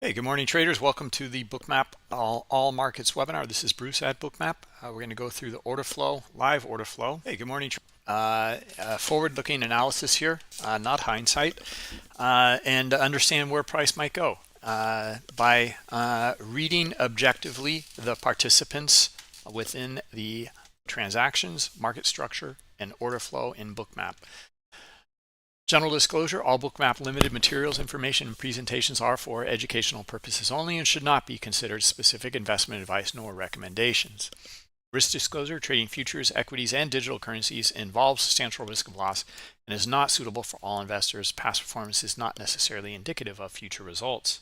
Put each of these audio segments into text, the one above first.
Hey, good morning, traders. Welcome to the Bookmap All Markets webinar. This is Bruce at Bookmap. We're going to go through the order flow, live order flow. Hey, good morning. Forward-looking analysis here, not hindsight, and understand where price might go by reading objectively the participants within the transactions, market structure, and order flow in Bookmap. General disclosure, all Bookmap Limited materials, information, and presentations are for educational purposes only and should not be considered specific investment advice nor recommendations. Risk disclosure, trading futures, equities, and digital currencies involves substantial risk of loss and is not suitable for all investors. Past performance is not necessarily indicative of future results.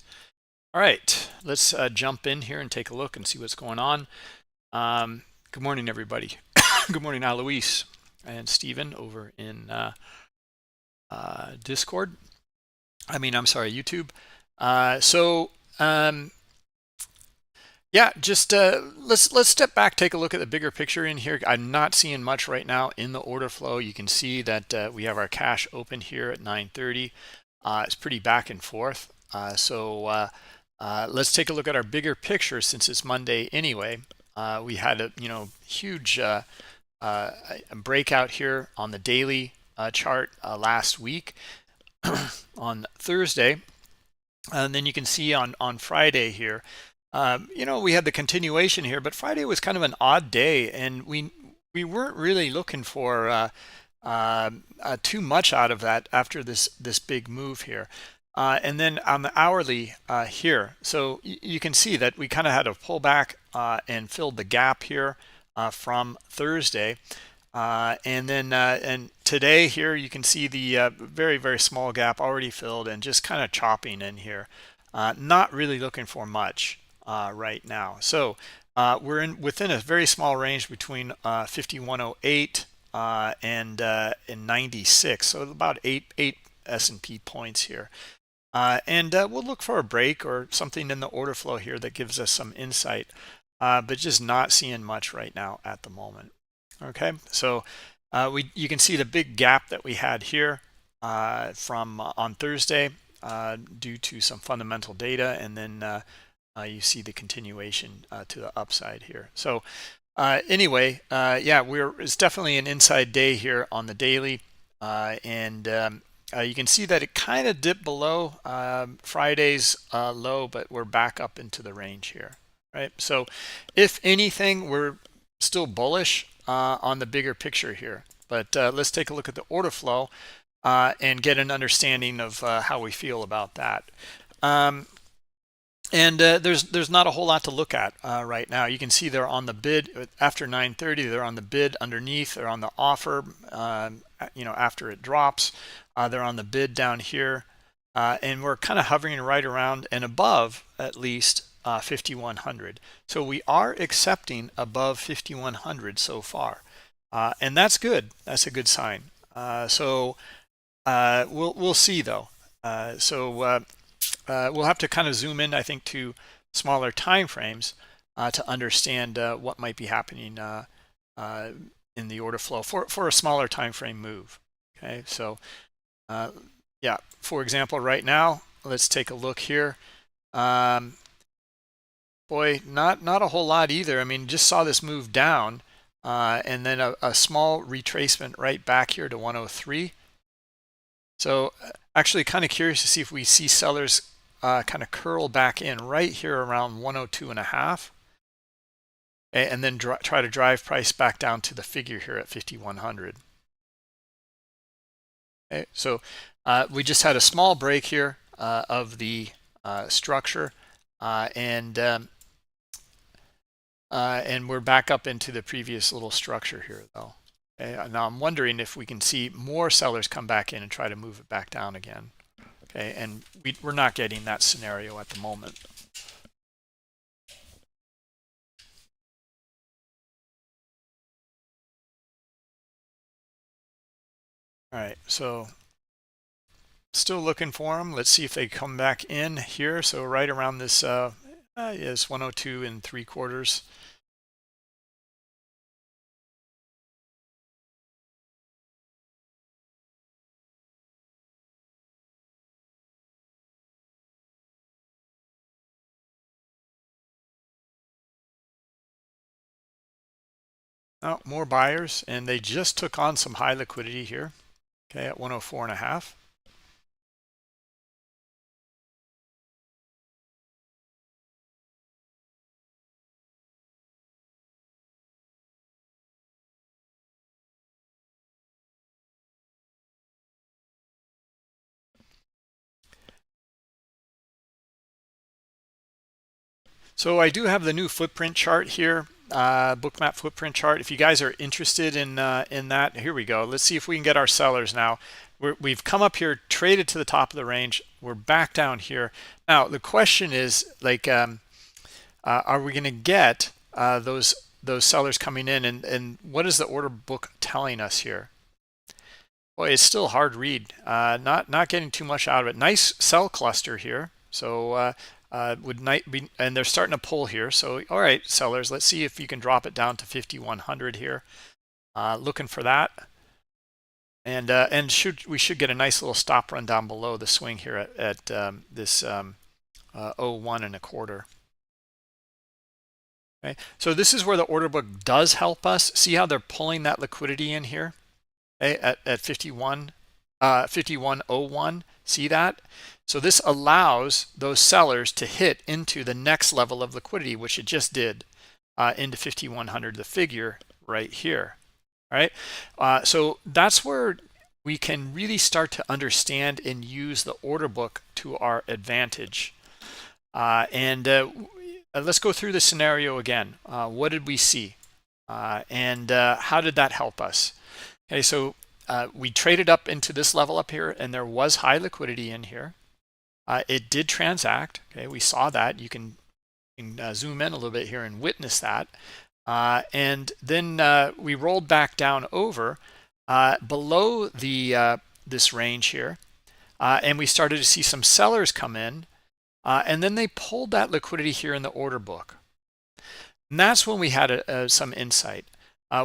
All right, let's jump in here and take a look and see what's going on. Good morning, everybody. Good morning, Alois and Stephen over in Discord. I'm sorry, YouTube. Yeah, just let's step back, take a look at the bigger picture in here. I'm not seeing much right now in the order flow. You can see that we have our cash open here at 9:30. It's pretty back and forth. Let's take a look at our bigger picture since it's Monday anyway. We had a huge breakout here on the daily chart last week on Thursday, and then you can see on Friday here, we had the continuation here, but Friday was kind of an odd day, and we weren't really looking for too much out of that after this big move here. And then on the hourly here, so you can see that we kind of had a pullback and filled the gap here from Thursday. And today here you can see the very small gap already filled and just kind of chopping in here, not really looking for much right now. So we're within a very small range between 5108 and 96, so about eight S&P points here. We'll look for a break or something in the order flow here that gives us some insight, but just not seeing much right now at the moment. Okay, so you can see the big gap that we had here from on Thursday due to some fundamental data, and then you see the continuation to the upside here. So anyway, yeah, it's definitely an inside day here on the daily, you can see that it kind of dipped below Friday's low, but we're back up into the range here, right? So if anything, we're still bullish on the bigger picture here, but let's take a look at the order flow and get an understanding of how we feel about that. There's not a whole lot to look at right now. You can see they're on the bid after 9:30. They're on the bid underneath. They're on the offer. After it drops, they're on the bid down here, and we're kind of hovering right around and above at least 5100. So we are accepting above 5100 so far, and that's good. That's a good sign. We'll see though. We'll have to kind of zoom in, I think, to smaller time frames to understand what might be happening in the order flow for a smaller time frame move. Okay, so yeah, for example, right now, let's take a look here. Boy, not a whole lot either. I mean, just saw this move down and then a small retracement right back here to 103. So actually kind of curious to see if we see sellers kind of curl back in right here around 102.5, and then try to drive price back down to the figure here at 5100. Okay, so we just had a small break here of the structure, and we're back up into the previous little structure here though. Okay, now I'm wondering if we can see more sellers come back in and try to move it back down again. Okay, and we're not getting that scenario at the moment. All right, so still looking for them. Let's see if they come back in here. So right around this is 102 3/4. Oh, more buyers, and they just took on some high liquidity here, okay, at 104.5. So I do have the new footprint chart here, Bookmap footprint chart. If you guys are interested in that, here we go. Let's see if we can get our sellers now. We've come up here, traded to the top of the range. We're back down here. Now the question is, like, are we going to get those sellers coming in, and what is the order book telling us here? Boy, it's still hard read. Not getting too much out of it. Nice sell cluster here. So and they're starting to pull here. So all right, sellers, let's see if you can drop it down to 5,100 here. Looking for that. And we should get a nice little stop run down below the swing here at this 0.125. Okay, so this is where the order book does help us. See how they're pulling that liquidity in here, okay, at 51.01. See that? So this allows those sellers to hit into the next level of liquidity, which it just did, into 5,100, the figure right here. All right, so that's where we can really start to understand and use the order book to our advantage. Let's go through the scenario again. What did we see? And how did that help us? Okay, so we traded up into this level up here, and there was high liquidity in here. It did transact. Okay, we saw that. You can zoom in a little bit here and witness that. And then we rolled back down over below the this range here, and we started to see some sellers come in. And then they pulled that liquidity here in the order book. And that's when we had some insight.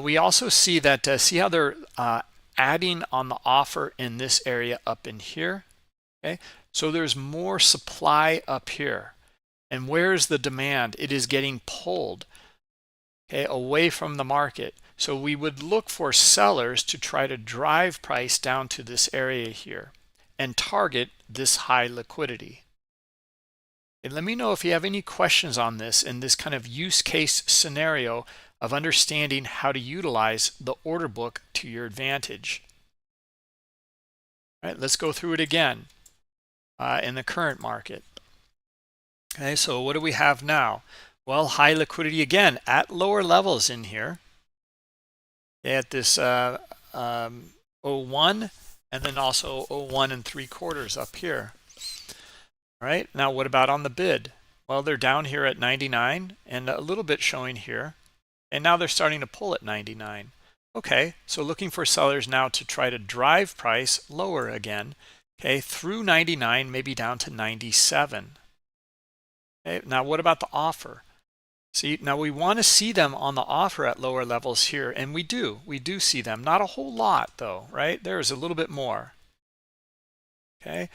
We also see that, see how they're adding on the offer in this area up in here. Okay, so there's more supply up here. And where's the demand? It is getting pulled, okay, away from the market. So we would look for sellers to try to drive price down to this area here and target this high liquidity. And let me know if you have any questions on this in this kind of use case scenario of understanding how to utilize the order book to your advantage. All right, let's go through it again in the current market. Okay, so what do we have now? Well, high liquidity again at lower levels in here. At this 0.1 and then also 0.1 3/4 up here. All right, now what about on the bid? Well, they're down here at 99 and a little bit showing here. And now they're starting to pull at 99. Okay, so looking for sellers now to try to drive price lower again. Okay, through 99, maybe down to 97. Okay, now what about the offer? See, now we want to see them on the offer at lower levels here, and we do see them. Not a whole lot though, right? There's a little bit more. Okay,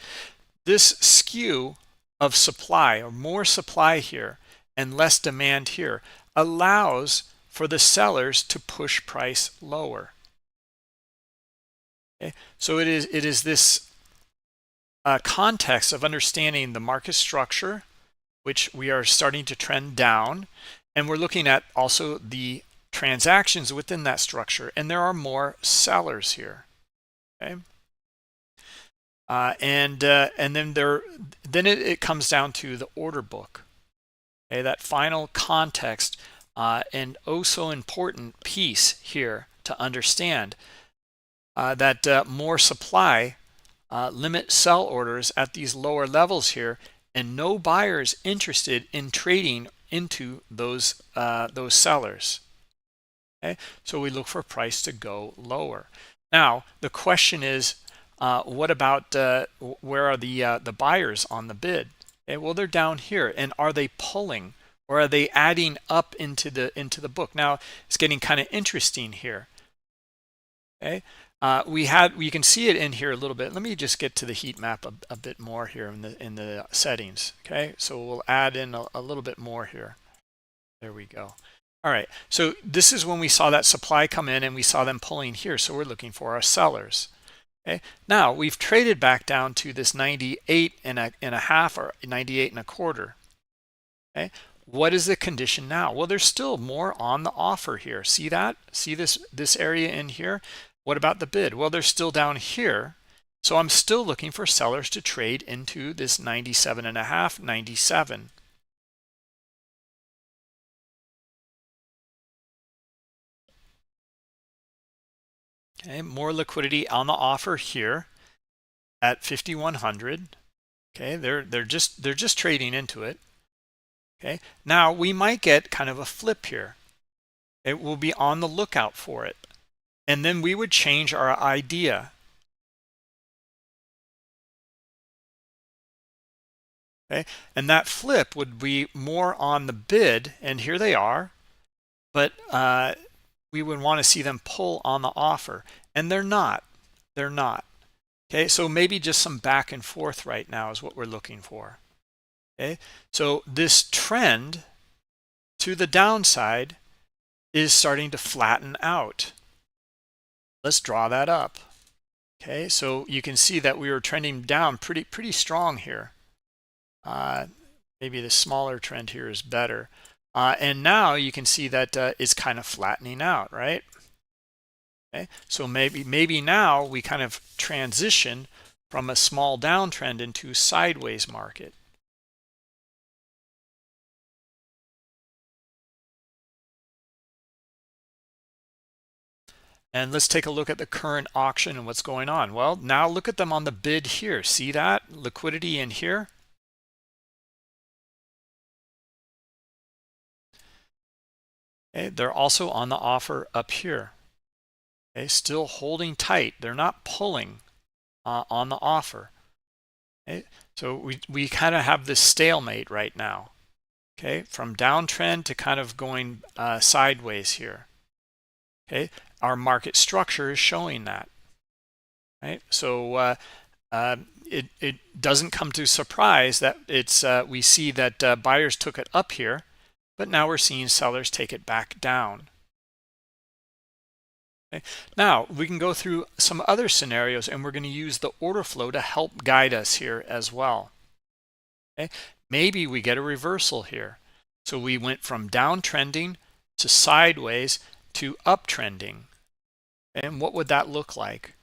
this skew of supply, or more supply here and less demand here, allows for the sellers to push price lower. Okay, so it is this context of understanding the market structure, which we are starting to trend down, and we're looking at also the transactions within that structure, and there are more sellers here. Okay, and then it comes down to the order book. Okay, that final context and oh so important piece here to understand that more supply limit sell orders at these lower levels here, and no buyers interested in trading into those sellers. Okay, so we look for price to go lower. Now the question is, what about where are the buyers on the bid? Okay, well, they're down here, and are they pulling, or are they adding up into the book? Now it's getting kind of interesting here. Okay, we can see it in here a little bit. Let me just get to the heat map a bit more here in the settings. Okay, so we'll add in a little bit more here. There we go. All right, so this is when we saw that supply come in and we saw them pulling here. So we're looking for our sellers. Okay, now we've traded back down to this 98 and a half or 98 and a quarter. Okay, what is the condition now? Well, there's still more on the offer here. See that? See this area in here? What about the bid? Well, they're still down here. So I'm still looking for sellers to trade into this 97 and a half, 97. Okay, more liquidity on the offer here at 5100. Okay, they're just trading into it. Okay, now we might get kind of a flip here. It will be on the lookout for it, and then we would change our idea. Okay, and that flip would be more on the bid, and here they are, but we would want to see them pull on the offer, and they're not. Okay, so maybe just some back and forth right now is what we're looking for. Okay, so this trend to the downside is starting to flatten out. Let's draw that up. Okay, so you can see that we were trending down pretty strong here. Maybe the smaller trend here is better. And now you can see that it's kind of flattening out, right? Okay, so maybe now we kind of transition from a small downtrend into sideways market. And let's take a look at the current auction and what's going on. Well, now look at them on the bid here. See that liquidity in here? Okay, they're also on the offer up here. Okay, still holding tight. They're not pulling on the offer. Okay, so we kind of have this stalemate right now. Okay, from downtrend to kind of going sideways here. Okay, our market structure is showing that. Right, so it doesn't come to surprise that it's we see that buyers took it up here, but now we're seeing sellers take it back down. Okay. Now we can go through some other scenarios, and we're going to use the order flow to help guide us here as well. Okay. Maybe we get a reversal here. So we went from downtrending to sideways to uptrending. And what would that look like?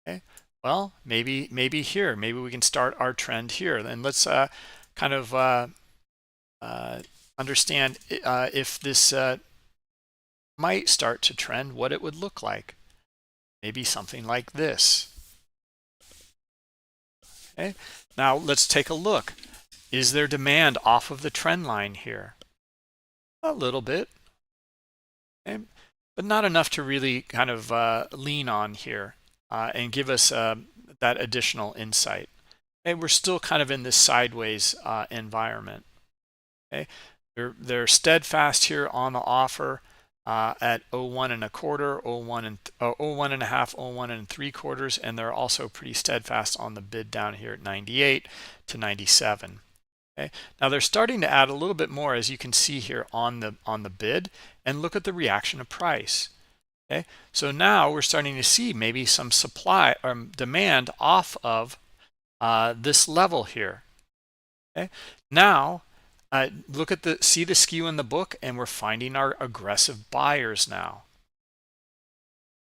Okay. Well, maybe here. Maybe we can start our trend here. And let's kind of understand if this might start to trend, what it would look like. Maybe something like this. Okay, now let's take a look. Is there demand off of the trend line here? A little bit, okay, but not enough to really kind of lean on here and give us that additional insight. Okay, we're still kind of in this sideways environment. Okay, they're steadfast here on the offer at 01 and a quarter, 01 and a half, 01 and 3/4, and they're also pretty steadfast on the bid down here at 98 to 97. Okay, now they're starting to add a little bit more, as you can see here on the bid, and look at the reaction of price. Okay, so now we're starting to see maybe some supply or demand off of this level here. Okay, now look at see the skew in the book, and we're finding our aggressive buyers now.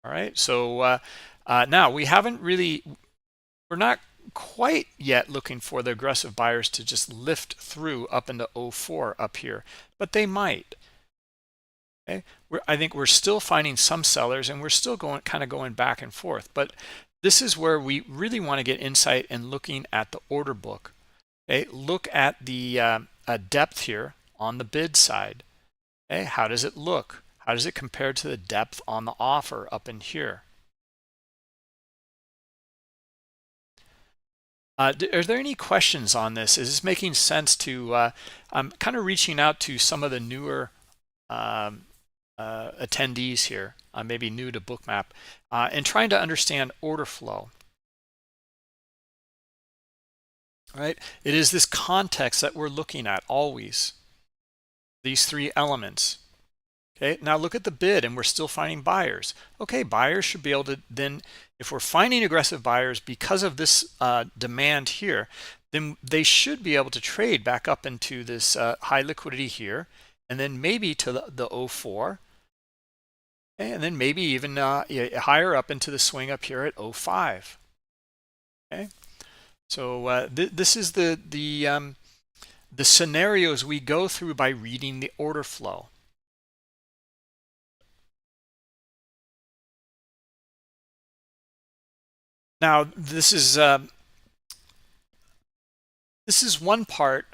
All right, so now we're not quite yet looking for the aggressive buyers to just lift through up into 04 up here, but they might. Okay, I think we're still finding some sellers, and we're still kind of going back and forth, but this is where we really want to get insight in looking at the order book. Okay, look at the depth here on the bid side. Okay, how does it look? How does it compare to the depth on the offer up in here? Are there any questions on this? Is this making sense to, I'm kind of reaching out to some of the newer attendees here, maybe new to Bookmap, and trying to understand order flow. All right, it is this context that we're looking at always. These three elements. Okay, now look at the bid, and we're still finding buyers. Okay, buyers should be able to then, if we're finding aggressive buyers because of this demand here, then they should be able to trade back up into this high liquidity here, and then maybe to the 04, and then maybe even higher up into the swing up here at 05. Okay, so this is the scenarios we go through by reading the order flow. Now, this is one part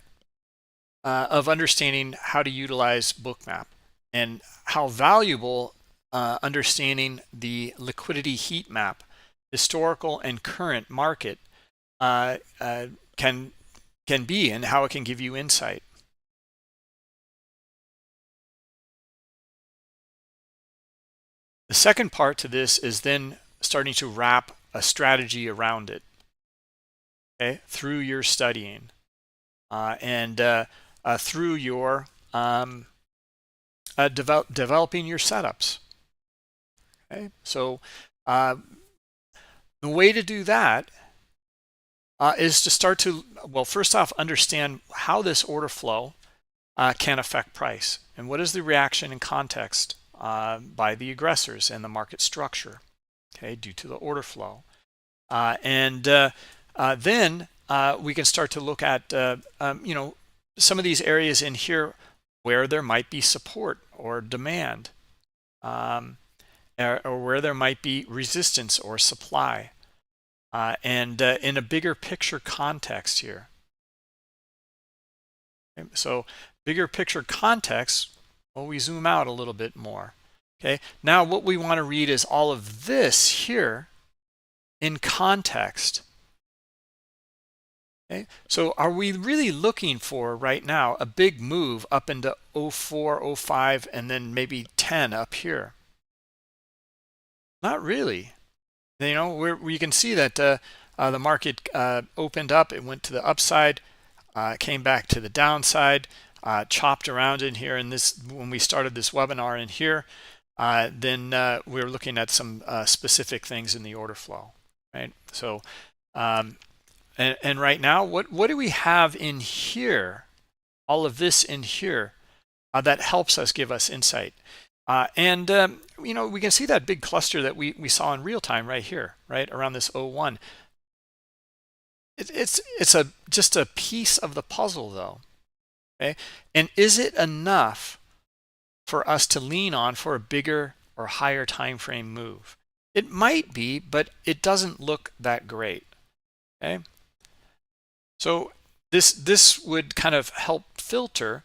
of understanding how to utilize Bookmap, and how valuable understanding the liquidity heat map, historical and current market can be, and how it can give you insight. The second part to this is then starting to wrap a strategy around it, okay, through your studying and through your developing your setups. Okay, so the way to do that is to start to, well, first off, understand how this order flow can affect price, and what is the reaction and context by the aggressors and the market structure, okay, due to the order flow. And then we can start to look at some of these areas in here where there might be support or demand, or where there might be resistance or supply, and in a bigger picture context here. Okay, so bigger picture context, well, we zoom out a little bit more. Okay, now what we want to read is all of this here in context. Okay, so are we really looking for right now a big move up into 04, 05, and then maybe 10 up here? Not really. You know, we can see that the market opened up, it went to the upside, came back to the downside, chopped around in here. And this, when we started this webinar in here, then we were looking at some specific things in the order flow, right? So and right now, what do we have in here? All of this in here that helps us, give us insight. And you know, we can see that big cluster that we saw in real time right here, right around this 01. It's just a piece of the puzzle, though. Okay, and is it enough for us to lean on for a bigger or higher time frame move? It might be, but it doesn't look that great. Okay, so this would kind of help filter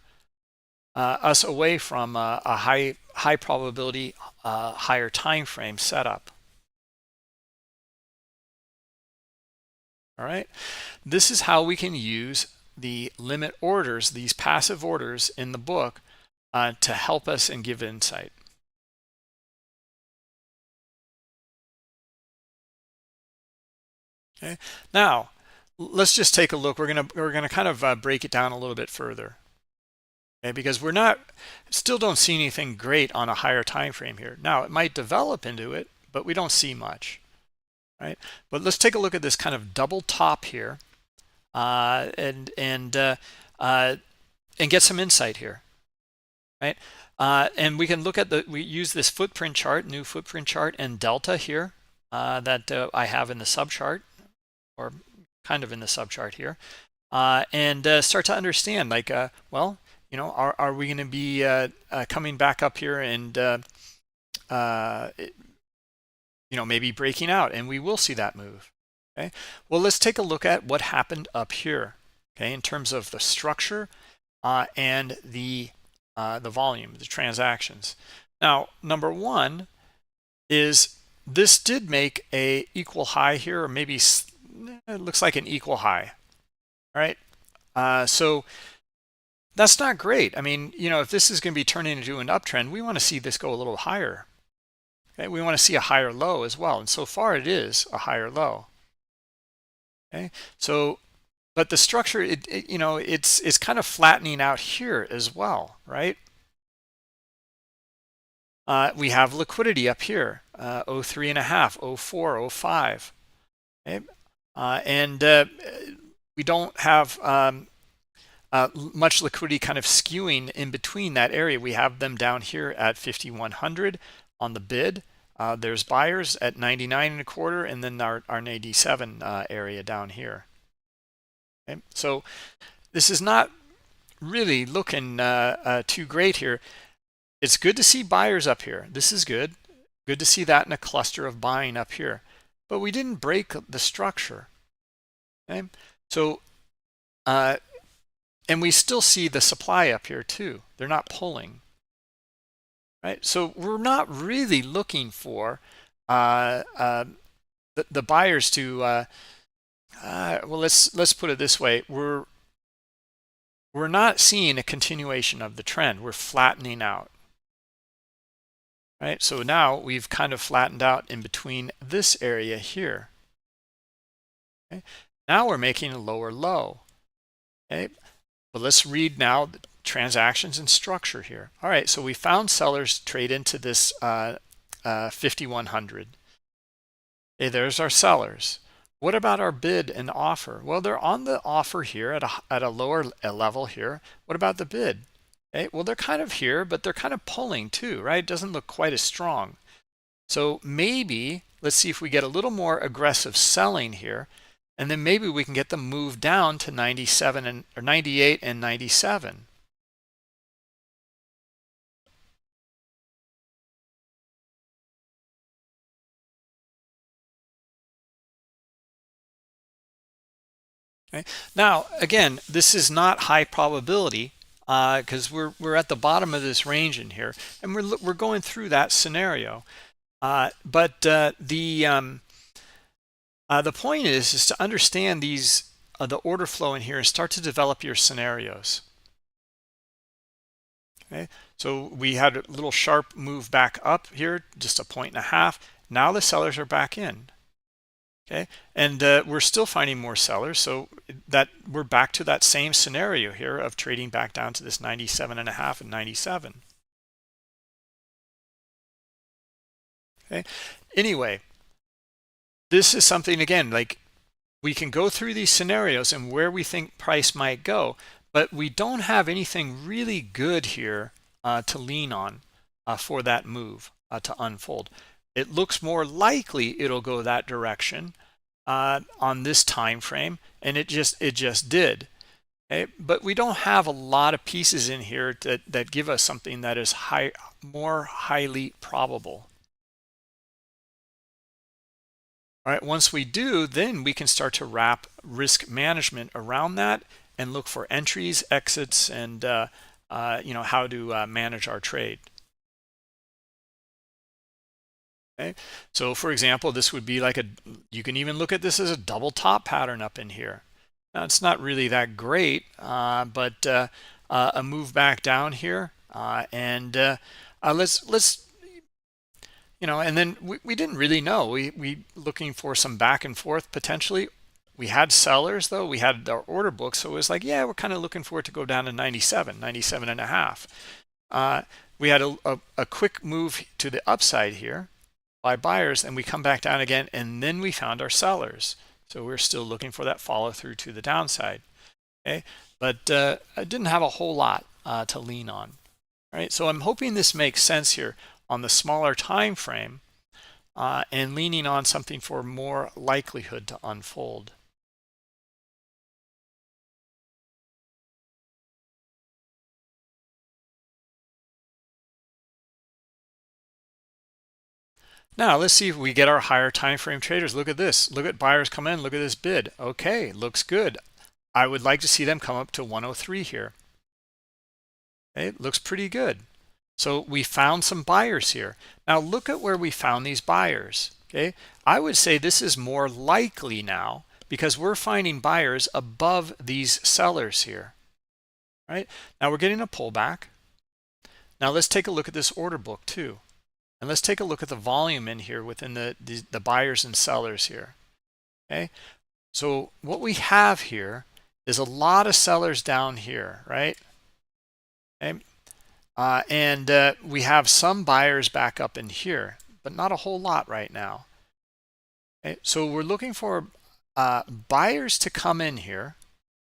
us away from a high probability higher time frame setup. All right, this is how we can use the limit orders, these passive orders in the book, to help us and give insight. Okay, now let's just take a look. We're gonna kind of break it down a little bit further. Okay, because we're still don't see anything great on a higher time frame here. Now it might develop into it, but we don't see much, right? But let's take a look at this kind of double top here, and get some insight here, right? And we can look at we use this footprint chart, new footprint chart, and delta here that I have in the subchart, or kind of in the subchart here, and start to understand, like, well, you know, are we going to be coming back up here and you know, maybe breaking out, and we will see that move. Okay, well, let's take a look at what happened up here, okay, in terms of the structure and the volume, the transactions. Now, number one is this did make a equal high here, or maybe it looks like an equal high. All right, so that's not great. I mean, you know, if this is going to be turning into an uptrend, we want to see this go a little higher. Okay, we want to see a higher low as well, and so far it is a higher low. Okay, so but the structure, you know, it's kind of flattening out here as well, right? We have liquidity up here, 03.5, 04, 05. Okay? And we don't have much liquidity kind of skewing in between that area. We have them down here at 5,100 on the bid. There's buyers at 99.25, and then our 87 area down here. Okay? So this is not really looking too great here. It's good to see buyers up here. This is good. Good to see that in a cluster of buying up here. But we didn't break the structure. Okay? So, and we still see the supply up here too. They're not pulling. Right? So we're not really looking for the buyers to, well, let's put it this way. We're not seeing a continuation of the trend. We're flattening out. Right, so now we've kind of flattened out in between this area here. Okay? Now we're making a lower low. Okay, but let's read now the transactions and structure here. All right, so we found sellers trade into this 5,100. Okay, there's our sellers. What about our bid and offer? Well, they're on the offer here at a lower level here. What about the bid? Okay, well, they're kind of here, but they're kind of pulling too, right? It doesn't look quite as strong. So maybe, let's see if we get a little more aggressive selling here, and then maybe we can get them moved down to 97 or 98 and 97. Okay. Now, again, this is not high probability, because we're at the bottom of this range in here, and we're going through that scenario. But the point is to understand these the order flow in here and start to develop your scenarios. Okay, so we had a little sharp move back up here, just a 1.5. Now the sellers are back in. Okay, and we're still finding more sellers, so that we're back to that same scenario here of trading back down to this 97.5 and 97. Okay, anyway, this is something, again, like we can go through these scenarios and where we think price might go, but we don't have anything really good here to lean on for that move to unfold. It looks more likely it'll go that direction on this time frame, and it just did. Okay? But we don't have a lot of pieces in here that give us something that is more highly probable. All right, once we do, then we can start to wrap risk management around that and look for entries, exits, and how to manage our trade. Okay, so for example, this would be like you can even look at this as a double top pattern up in here. Now it's not really that great, but a move back down here, and let's and then we didn't really know. We looking for some back and forth potentially. We had sellers though. We had our order book, so it was like, yeah, we're kind of looking for it to go down to 97.5. We had a quick move to the upside here by buyers, and we come back down again, and then we found our sellers. So we're still looking for that follow through to the downside. Okay, but I didn't have a whole lot to lean on. All right, so I'm hoping this makes sense here on the smaller time frame and leaning on something for more likelihood to unfold. Now let's see if we get our higher time frame traders. Look at this. Look at buyers come in. Look at this bid. Okay, looks good. I would like to see them come up to 103 here. Okay, looks pretty good. So we found some buyers here. Now look at where we found these buyers. Okay, I would say this is more likely now because we're finding buyers above these sellers here. Right, now we're getting a pullback. Now let's take a look at this order book too. And let's take a look at the volume in here within the buyers and sellers here. Okay, so what we have here is a lot of sellers down here, right? Okay. and we have some buyers back up in here, but not a whole lot right now. Okay, so we're looking for buyers to come in here,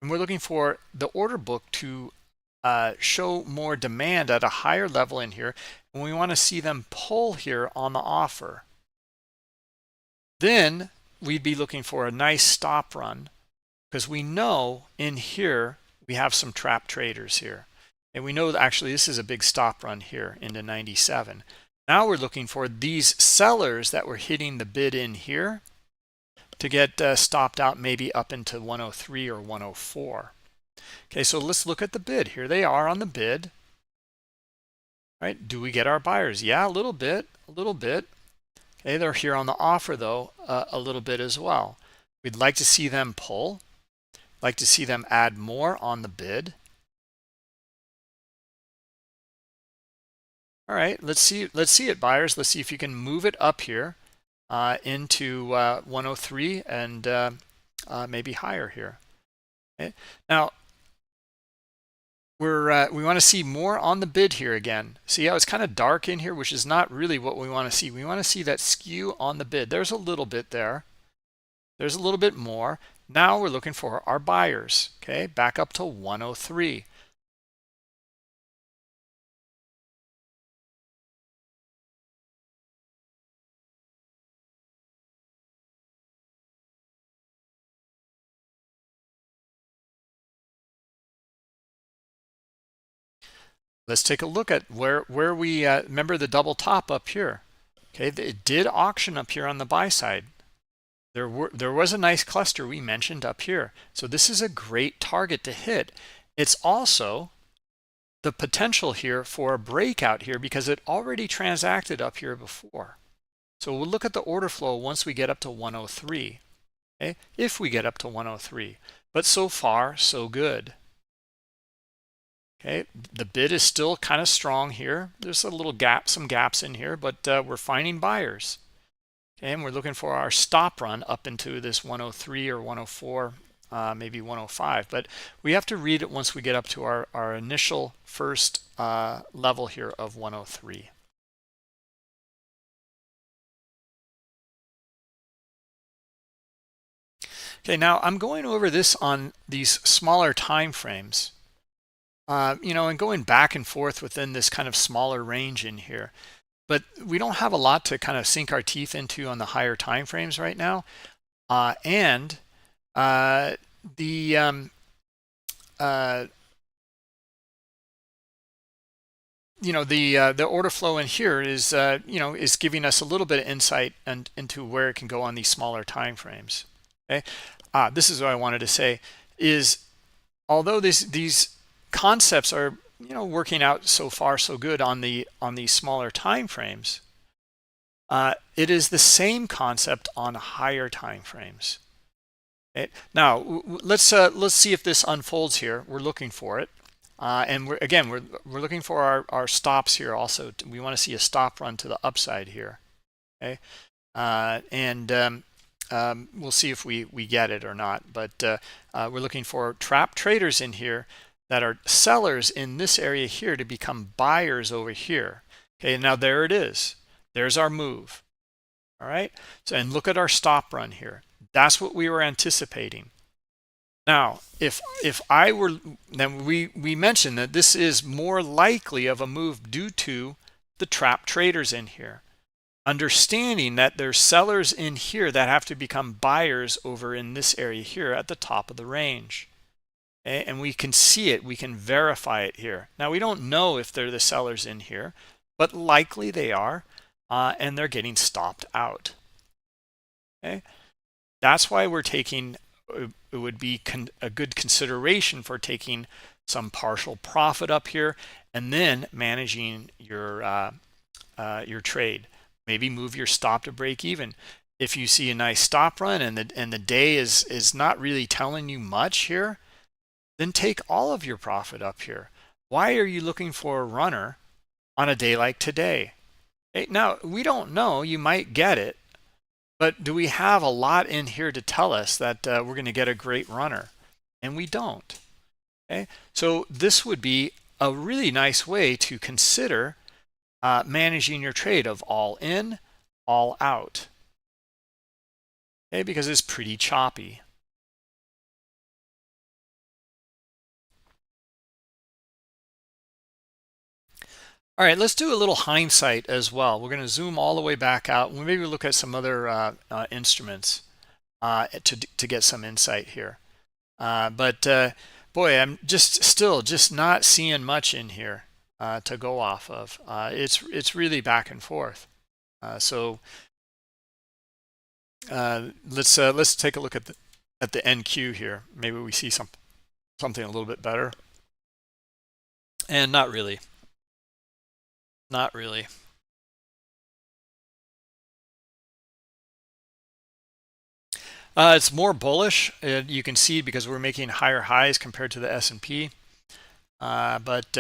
and we're looking for the order book to show more demand at a higher level in here, and we want to see them pull here on the offer. Then we'd be looking for a nice stop run, because we know in here we have some trap traders here, and we know that actually this is a big stop run here into 97. Now we're looking for these sellers that were hitting the bid in here to get stopped out, maybe up into 103 or 104. Okay, so let's look at the bid. Here they are on the bid. Right? Do we get our buyers? Yeah, a little bit, a little bit. Okay, they're here on the offer though, a little bit as well. We'd like to see them pull. Like to see them add more on the bid. All right, let's see it, buyers. Let's see if you can move it up here into 103 and maybe higher here. Okay. Now we want to see more on the bid here again. See how it's kind of dark in here, which is not really what we want to see. We want to see that skew on the bid. There's a little bit there. There's a little bit more. Now we're looking for our buyers. Okay, back up to 103. Let's take a look at where we remember the double top up here. Okay, it did auction up here on the buy side. There was a nice cluster we mentioned up here. So this is a great target to hit. It's also the potential here for a breakout here because it already transacted up here before. So we'll look at the order flow once we get up to 103. Okay, if we get up to 103. But so far, so good. Okay, the bid is still kind of strong here. There's a little gap, some gaps in here, but we're finding buyers. Okay, and we're looking for our stop run up into this 103 or 104, maybe 105. But we have to read it once we get up to our initial first level here of 103. Okay, now I'm going over this on these smaller time frames. And going back and forth within this kind of smaller range in here. But we don't have a lot to kind of sink our teeth into on the higher time frames right now. The order flow in here is is giving us a little bit of insight into where it can go on these smaller time frames. Okay, this is what I wanted to say is although these concepts are working out so far so good on these smaller time frames, it is the same concept on higher time frames. Okay? Now let's see if this unfolds here. We're looking for it, and we're looking for our stops here also. We want to see a stop run to the upside here. Okay, we'll see if we get it or not. But we're looking for trap traders in here that are sellers in this area here to become buyers over here. Okay, now there it is. There's our move. All right, so and look at our stop run here. That's what we were anticipating. Now, if I were, then we mentioned that this is more likely of a move due to the trap traders in here. Understanding that there's sellers in here that have to become buyers over in this area here at the top of the range. And we can see it, we can verify it here. Now we don't know if they're the sellers in here, but likely they are, and they're getting stopped out. Okay, that's why we're taking, it would be a good consideration for taking some partial profit up here and then managing your trade. Maybe move your stop to break even. If you see a nice stop run and the day is not really telling you much here, then take all of your profit up here. Why are you looking for a runner on a day like today? Hey, now, we don't know. You might get it. But do we have a lot in here to tell us that we're going to get a great runner? And we don't. Okay, so this would be a really nice way to consider managing your trade of all in, all out. Okay, because it's pretty choppy. All right, let's do a little hindsight as well. We're going to zoom all the way back out and maybe look at some other instruments to get some insight here. But boy, I'm still not seeing much in here to go off of. It's really back and forth. So let's take a look at the NQ here. Maybe we see something a little bit better. And not really. Not really. It's more bullish. You can see because we're making higher highs compared to the S&P. Yeah,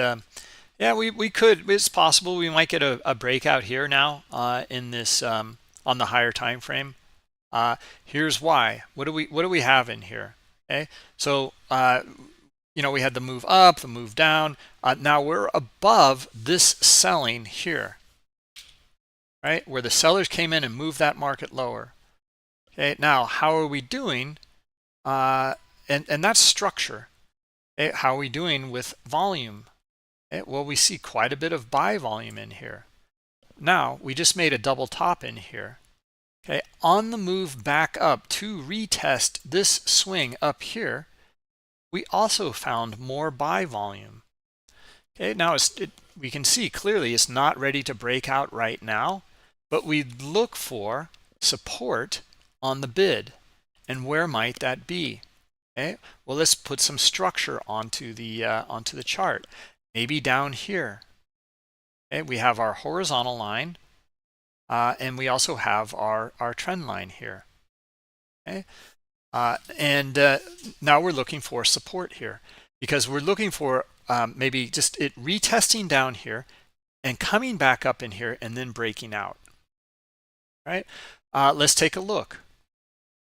we could. It's possible we might get a breakout here now in this on the higher time frame. Here's why. What do we have in here? Okay, so you know, we had the move up, the move down. Now we're above this selling here, right? Where the sellers came in and moved that market lower. Okay, now how are we doing? And that's structure. Okay, how are we doing with volume? Okay, well, we see quite a bit of buy volume in here. Now we just made a double top in here. Okay, on the move back up to retest this swing up here, we also found more buy volume. Okay, now we can see clearly it's not ready to break out right now, but we look for support on the bid. And where might that be? Okay, well, let's put some structure onto the chart. Maybe down here. Okay, we have our horizontal line, and we also have our trend line here. Okay, now we're looking for support here because we're looking for maybe just it retesting down here and coming back up in here and then breaking out. All right, let's take a look.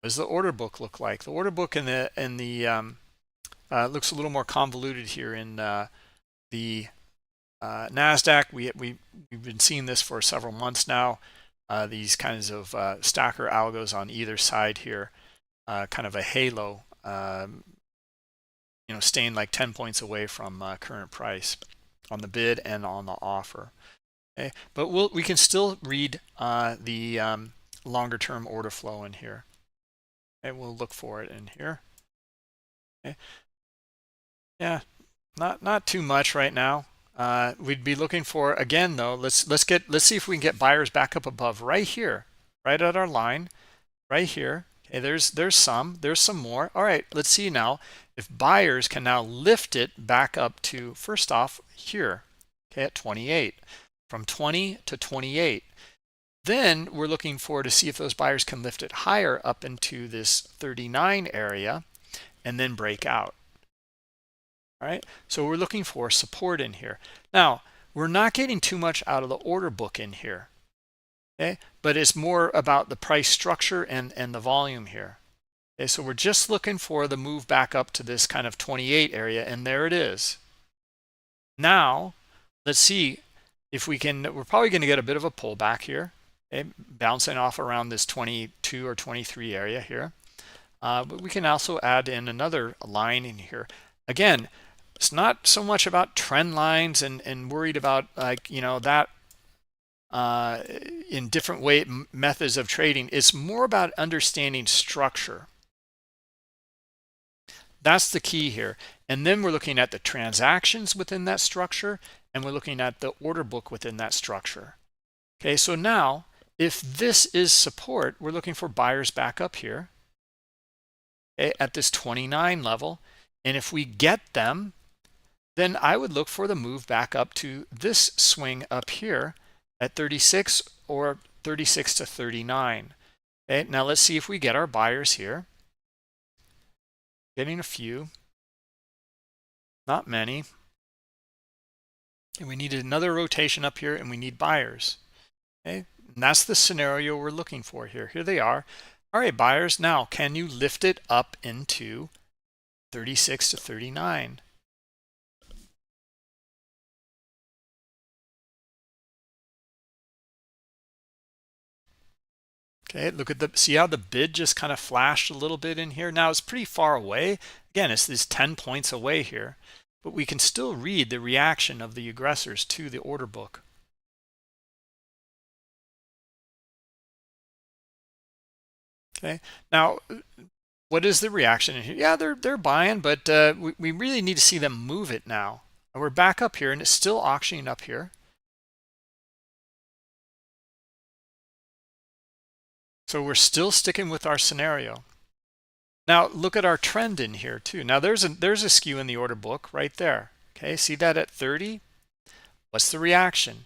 What does the order book look like? The order book in the looks a little more convoluted here in the NASDAQ. We've been seeing this for several months now. These kinds of stacker algos on either side here, kind of a halo, you know, staying like 10 points away from current price on the bid and on the offer. Okay, but we can still read the longer term order flow in here. Okay, we'll look for it in here. Okay. Yeah, not too much right now. We'd be looking for, again though, let's see if we can get buyers back up above right here, right at our line, right here. Okay, there's some more. All right, let's see now if buyers can now lift it back up to, first off here, okay, at 28, from 20 to 28. Then we're looking for to see if those buyers can lift it higher up into this 39 area and then break out. All right, so we're looking for support in here. Now, we're not getting too much out of the order book in here, okay? But it's more about the price structure and the volume here. Okay, so we're just looking for the move back up to this kind of 28 area, and there it is. Now, let's see if we can, we're probably going to get a bit of a pullback here, okay? Bouncing off around this 22 or 23 area here. But we can also add in another line in here. Again, it's not so much about trend lines and worried about, like, you know, that in different methods of trading. It's more about understanding structure. That's the key here. And then we're looking at the transactions within that structure, and we're looking at the order book within that structure. Okay, so now if this is support, we're looking for buyers back up here, okay, at this 29 level. And if we get them, then I would look for the move back up to this swing up here at 36 or 36 to 39. Okay, now let's see if we get our buyers here. Getting a few, not many. And we need another rotation up here, and we need buyers. Okay, and that's the scenario we're looking for here. Here they are. All right, buyers, now can you lift it up into 36 to 39? Okay, look at the, see how the bid just kind of flashed a little bit in here. Now it's pretty far away. Again, it's this 10 points away here, but we can still read the reaction of the aggressors to the order book. Okay, now what is the reaction in here? Yeah, they're buying, but we really need to see them move it now. And we're back up here, and it's still auctioning up here. So we're still sticking with our scenario. Now look at our trend in here too. Now there's a skew in the order book right there. Okay, see that at 30? What's the reaction?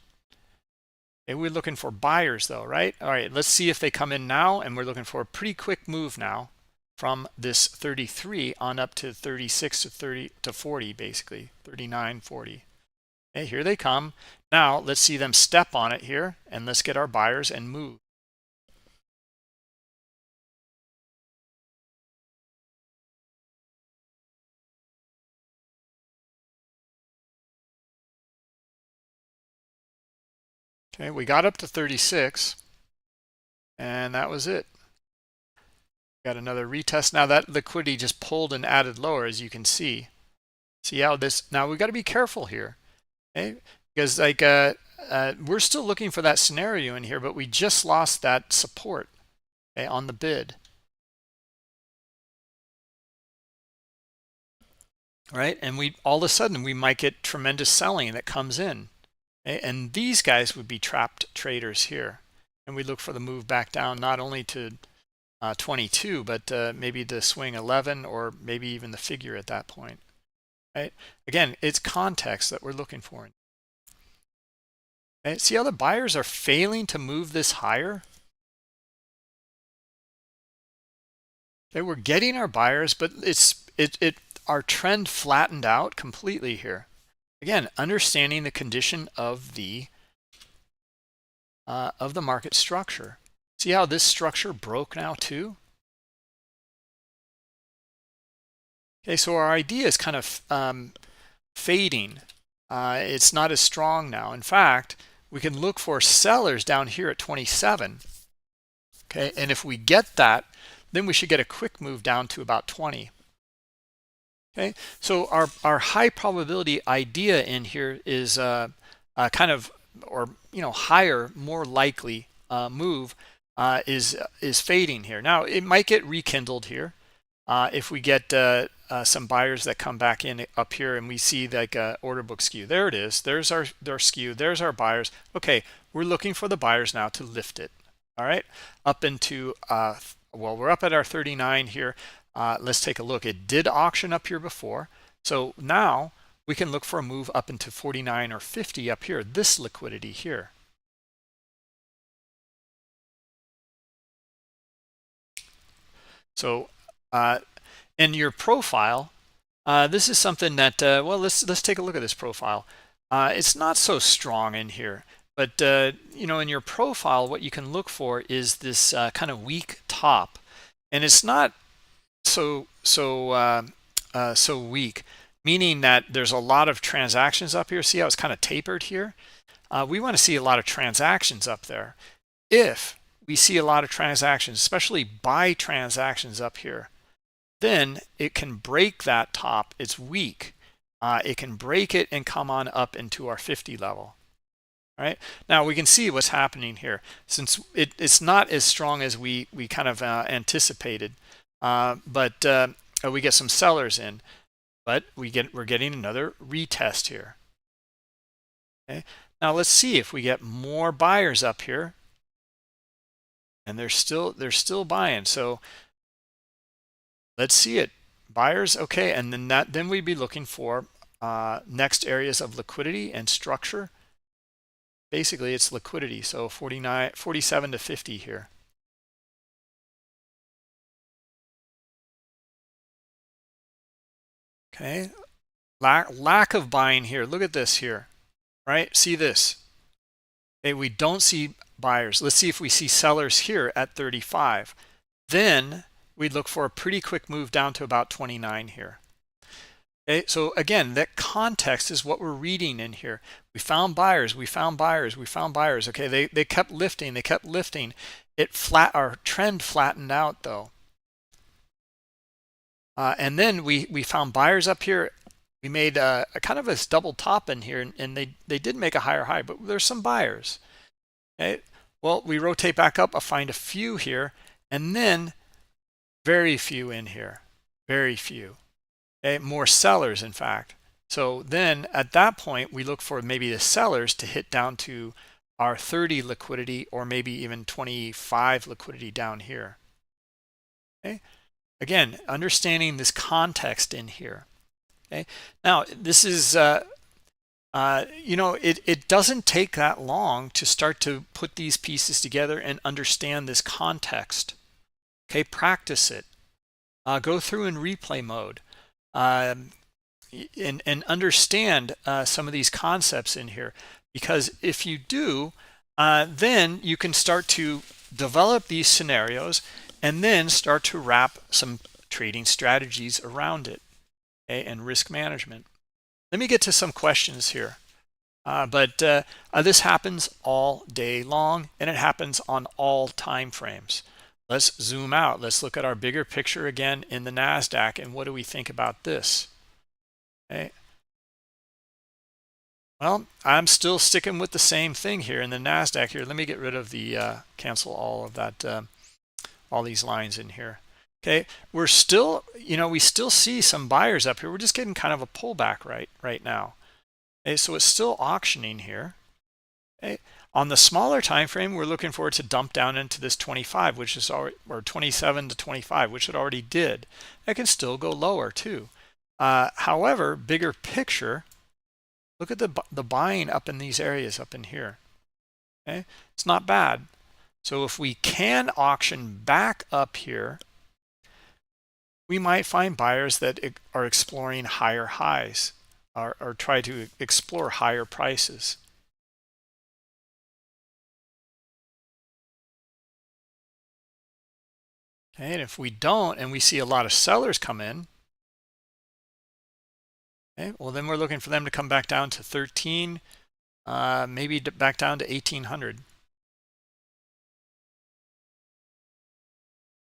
Okay, we're looking for buyers though, right? All right, let's see if they come in now, and we're looking for a pretty quick move now from this 33 on up to 36 to 30 to 40, basically 39, 40. Okay, here they come. Now let's see them step on it here, and let's get our buyers and move. Okay, we got up to 36, and that was it. Got another retest. Now that liquidity just pulled and added lower, as you can see. See how this, now we got to be careful here, okay? Because like we're still looking for that scenario in here, but we just lost that support, okay, on the bid. Right, and we all of a sudden we might get tremendous selling that comes in. And these guys would be trapped traders here, and we look for the move back down, not only to 22, but maybe the swing 11, or maybe even the figure at that point. Right, again, it's context that we're looking for. Okay, see how the buyers are failing to move this higher? Okay, we're getting our buyers, but our trend flattened out completely here. Again, understanding the condition of the market structure. See how this structure broke now too? Okay, so our idea is kind of fading. It's not as strong now. In fact, we can look for sellers down here at 27. Okay, and if we get that, then we should get a quick move down to about 20. Okay, so our high probability idea in here is kind of, or higher, more likely move is fading here. Now it might get rekindled here if we get some buyers that come back in up here, and we see like a order book skew. There it is. There's our skew. There's our buyers. Okay, we're looking for the buyers now to lift it. All right, up into well, we're up at our 39 here. Let's take a look. It did auction up here before, so now we can look for a move up into 49 or 50 up here, this liquidity here. So in your profile, this is something that well, let's take a look at this profile. It's not so strong in here, but in your profile, what you can look for is this kind of weak top, and it's not so weak, meaning that there's a lot of transactions up here. See how it's kind of tapered here? We want to see a lot of transactions up there. If we see a lot of transactions, especially buy transactions up here, then it can break that top. It's weak. It can break it and come on up into our 50 level. All right, now we can see what's happening here. Since it's not as strong as we kind of anticipated, but we get some sellers in, but we're getting another retest here. Okay, now let's see if we get more buyers up here, and they're still buying. So let's see it, buyers. Okay, and then we'd be looking for next areas of liquidity and structure. Basically, it's liquidity. So 47 to 50 here. Okay, lack of buying here. Look at this here, right? See this. Okay, we don't see buyers. Let's see if we see sellers here at 35. Then we'd look for a pretty quick move down to about 29 here. Okay, so again, that context is what we're reading in here. We found buyers, we found buyers, we found buyers. Okay, they kept lifting, our trend flattened out though. And then we found buyers up here. We made a kind of a double top in here, and they did make a higher high, but there's some buyers. Okay. Well, we rotate back up. I find a few here, and then very few in here, very few. Okay, more sellers, in fact. So then at that point, we look for maybe the sellers to hit down to our 30 liquidity, or maybe even 25 liquidity down here. Okay. Again, understanding this context in here. Okay. Now, this is, you know, it doesn't take that long to start to put these pieces together and understand this context. Okay, practice it. Go through in replay mode and understand some of these concepts in here. Because if you do, then you can start to develop these scenarios and then start to wrap some trading strategies around it, okay, and risk management. Let me get to some questions here. But this happens all day long, and it happens on all time frames. Let's zoom out. Let's look at our bigger picture again in the NASDAQ, and what do we think about this? Okay. Well, I'm still sticking with the same thing here in the NASDAQ here. Let me get rid of the, cancel all of that, all these lines in here. Okay, we're still, you know, we still see some buyers up here. We're just getting kind of a pullback right now. Okay, so it's still auctioning here. Okay, on the smaller time frame, we're looking for it to dump down into this 25, which is already, or 27 to 25, which it already did. It can still go lower too. However, bigger picture, look at the buying up in these areas up in here. Okay, it's not bad. So if we can auction back up here, we might find buyers that are exploring higher highs, or try to explore higher prices. Okay, and if we don't, and we see a lot of sellers come in, okay, well then we're looking for them to come back down to 13, maybe back down to 1800.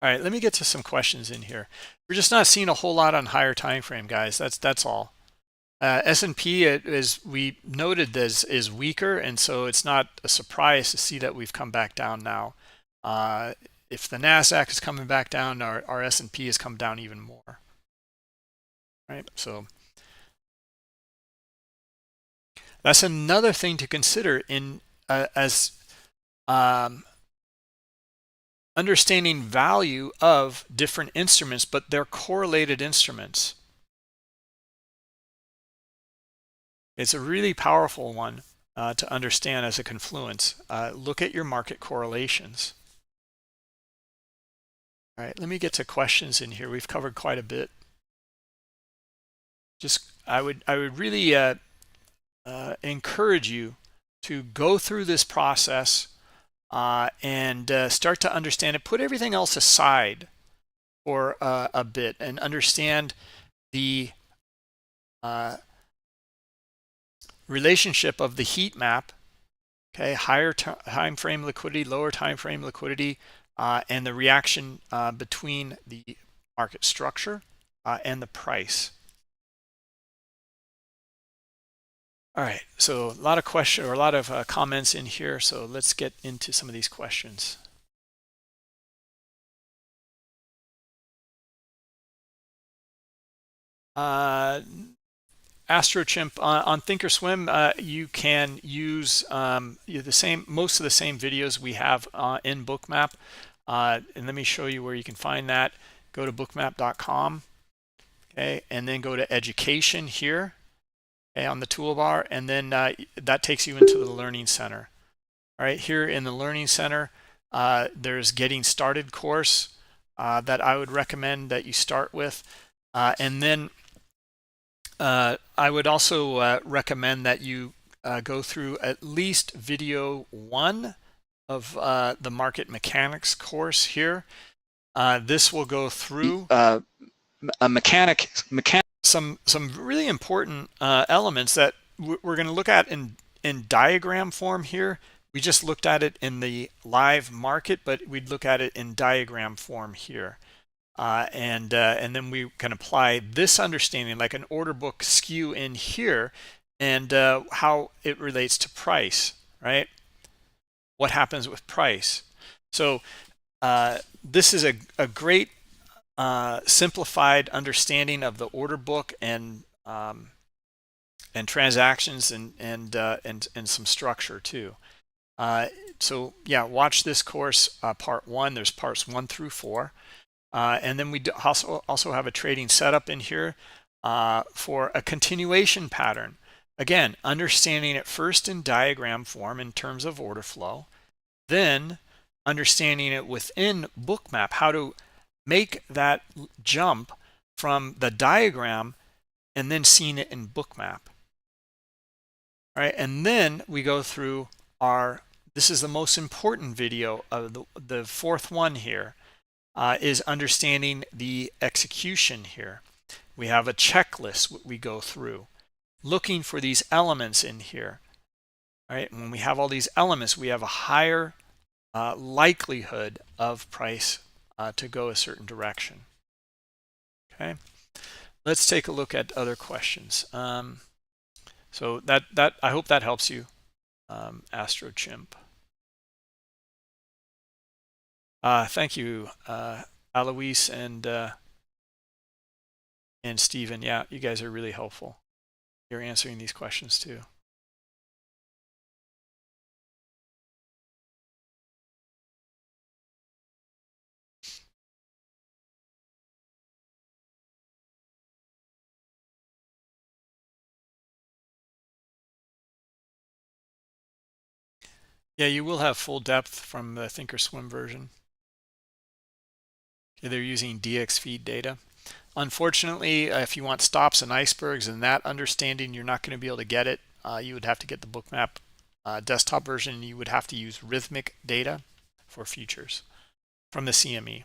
All right, let me get to some questions in here. We're just not seeing a whole lot on higher time frame, guys. That's all. S&P, as we noted, is weaker, and so it's not a surprise to see that we've come back down now. If the NASDAQ is coming back down, our S&P has come down even more. Right, so that's another thing to consider in as understanding value of different instruments, but they're correlated instruments. It's a really powerful one to understand as a confluence. Look at your market correlations. All right, let me get to questions in here. We've covered quite a bit. Just I would really encourage you to go through this process and start to understand it. Put everything else aside for a bit and understand the relationship of the heat map. Okay, higher time frame liquidity, lower time frame liquidity, and the reaction between the market structure and the price. All right, so a lot of questions, or a lot of comments in here. So let's get into some of these questions. AstroChimp on Thinkorswim, you can use most of the same videos we have in Bookmap, and let me show you where you can find that. Go to bookmap.com, okay, and then go to education here, okay, on the toolbar, and then that takes you into the Learning Center. All right, here in the Learning Center, there's Getting Started course that I would recommend that you start with, and then I would also recommend that you go through at least video 1 of the market mechanics course here. This will go through some really important elements that we're going to look at in diagram form here, We just looked at it in the live market, but we'd look at it in diagram form here. And then we can apply this understanding, like an order book skew in here, and how it relates to price, right? What happens with price? So this is a great simplified understanding of the order book and transactions and some structure too. So yeah, watch this course part 1. There's parts 1 through 4. And then we also have a trading setup in here for a continuation pattern. Again, understanding it first in diagram form in terms of order flow, then understanding it within Bookmap, how to make that jump from the diagram and then seeing it in Bookmap. All right, and then we go through this is the most important video of the fourth one here. Is understanding the execution here. We have a checklist we go through, looking for these elements in here. All right, when we have all these elements, we have a higher likelihood of price to go a certain direction. Okay, let's take a look at other questions. So that I hope that helps you, Astro Chimp. Thank you, Alois and Stephen. Yeah, you guys are really helpful. You're answering these questions too. Yeah, you will have full depth from the Thinkorswim version. They're using DX feed data. Unfortunately, if you want stops and icebergs and that understanding, you're not going to be able to get it. You would have to get the Bookmap desktop version. You would have to use rhythmic data for futures from the CME.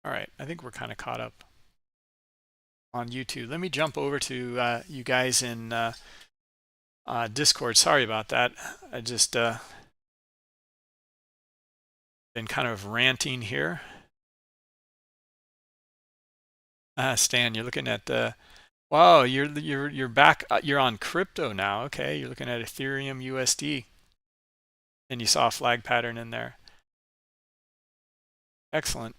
All right, I think we're kind of caught up on YouTube. Let me jump over to you guys in Discord. Sorry about that. I just been kind of ranting here. Stan, you're looking at wow, you're back. You're on crypto now. Okay, you're looking at Ethereum USD, and you saw a flag pattern in there. Excellent.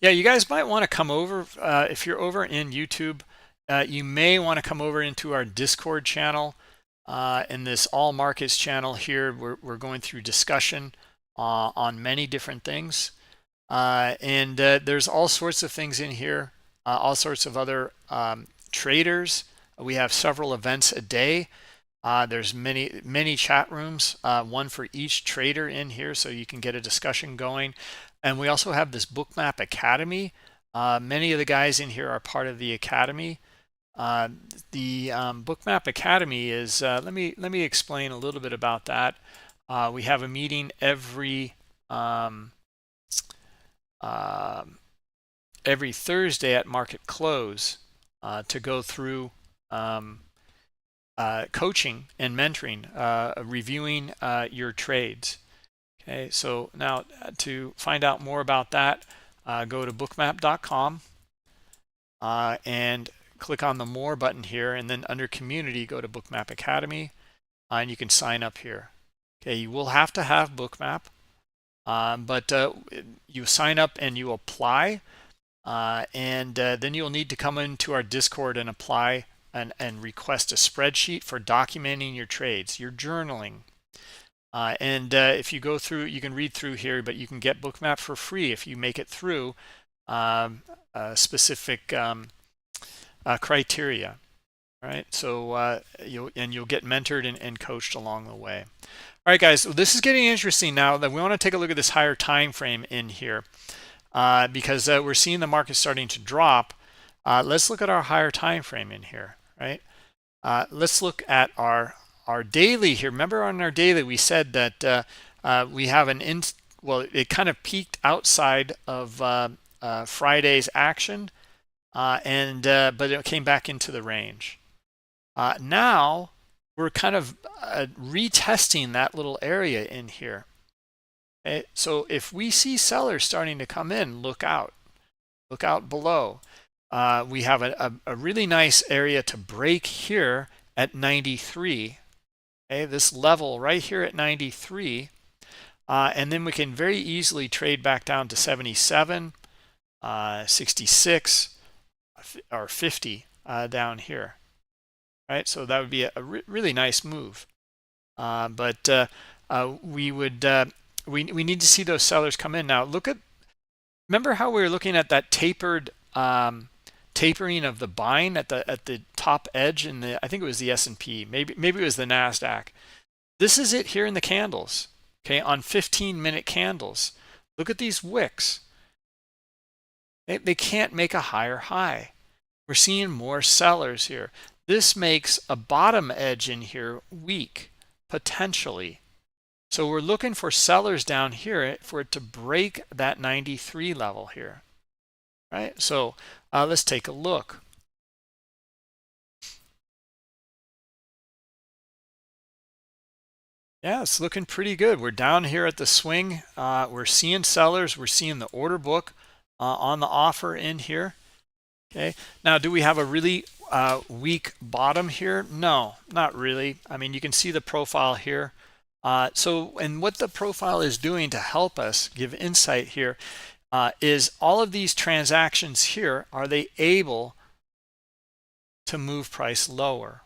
Yeah, you guys might want to come over if you're over in YouTube. You may want to come over into our Discord channel. In this all markets channel here, we're going through discussion on many different things. And there's all sorts of things in here, all sorts of other traders. We have several events a day. There's many chat rooms, one for each trader in here, so you can get a discussion going. And we also have this Bookmap Academy. Many of the guys in here are part of the academy. The Bookmap Academy is, let me explain a little bit about that. We have a meeting every Thursday at market close to go through coaching and mentoring, reviewing your trades. Okay, so now to find out more about that, go to bookmap.com and click on the More button here, and then under Community, go to Bookmap Academy, and you can sign up here. Okay, you will have to have Bookmap, but you sign up and you apply, and then you'll need to come into our Discord and apply and request a spreadsheet for documenting your trades, your journaling. And if you go through, you can read through here, but you can get Bookmap for free if you make it through specific criteria. All right, so you'll get mentored and coached along the way. All right, guys, so this is getting interesting now. That we want to take a look at this higher time frame in here because we're seeing the market starting to drop. Let's look at our higher time frame in here, right? Let's look at our daily here. Remember on our daily we said that we have well, it kind of peaked outside of Friday's action, but it came back into the range. Now we're kind of retesting that little area in here. Okay? So if we see sellers starting to come in, look out below. We have a really nice area to break here at 93. Okay, this level right here at 93, and then we can very easily trade back down to 77, 66, or 50 down here. Right, so that would be a really nice move. But we need to see those sellers come in. Now look at, remember how we were looking at that tapering of the buying at the top edge in the, I think it was the S&P, maybe it was the NASDAQ. This is it here in the candles, okay, on 15-minute candles. Look at these wicks. They can't make a higher high. We're seeing more sellers here. This makes a bottom edge in here weak, potentially. So we're looking for sellers down here for it to break that 93 level here, right? So let's take a look. Yeah, it's looking pretty good. We're down here at the swing. We're seeing sellers. We're seeing the order book on the offer in here. Okay, now do we have a really weak bottom here? No, not really. I mean, you can see the profile here. And what the profile is doing to help us give insight here is all of these transactions here, are they able to move price lower?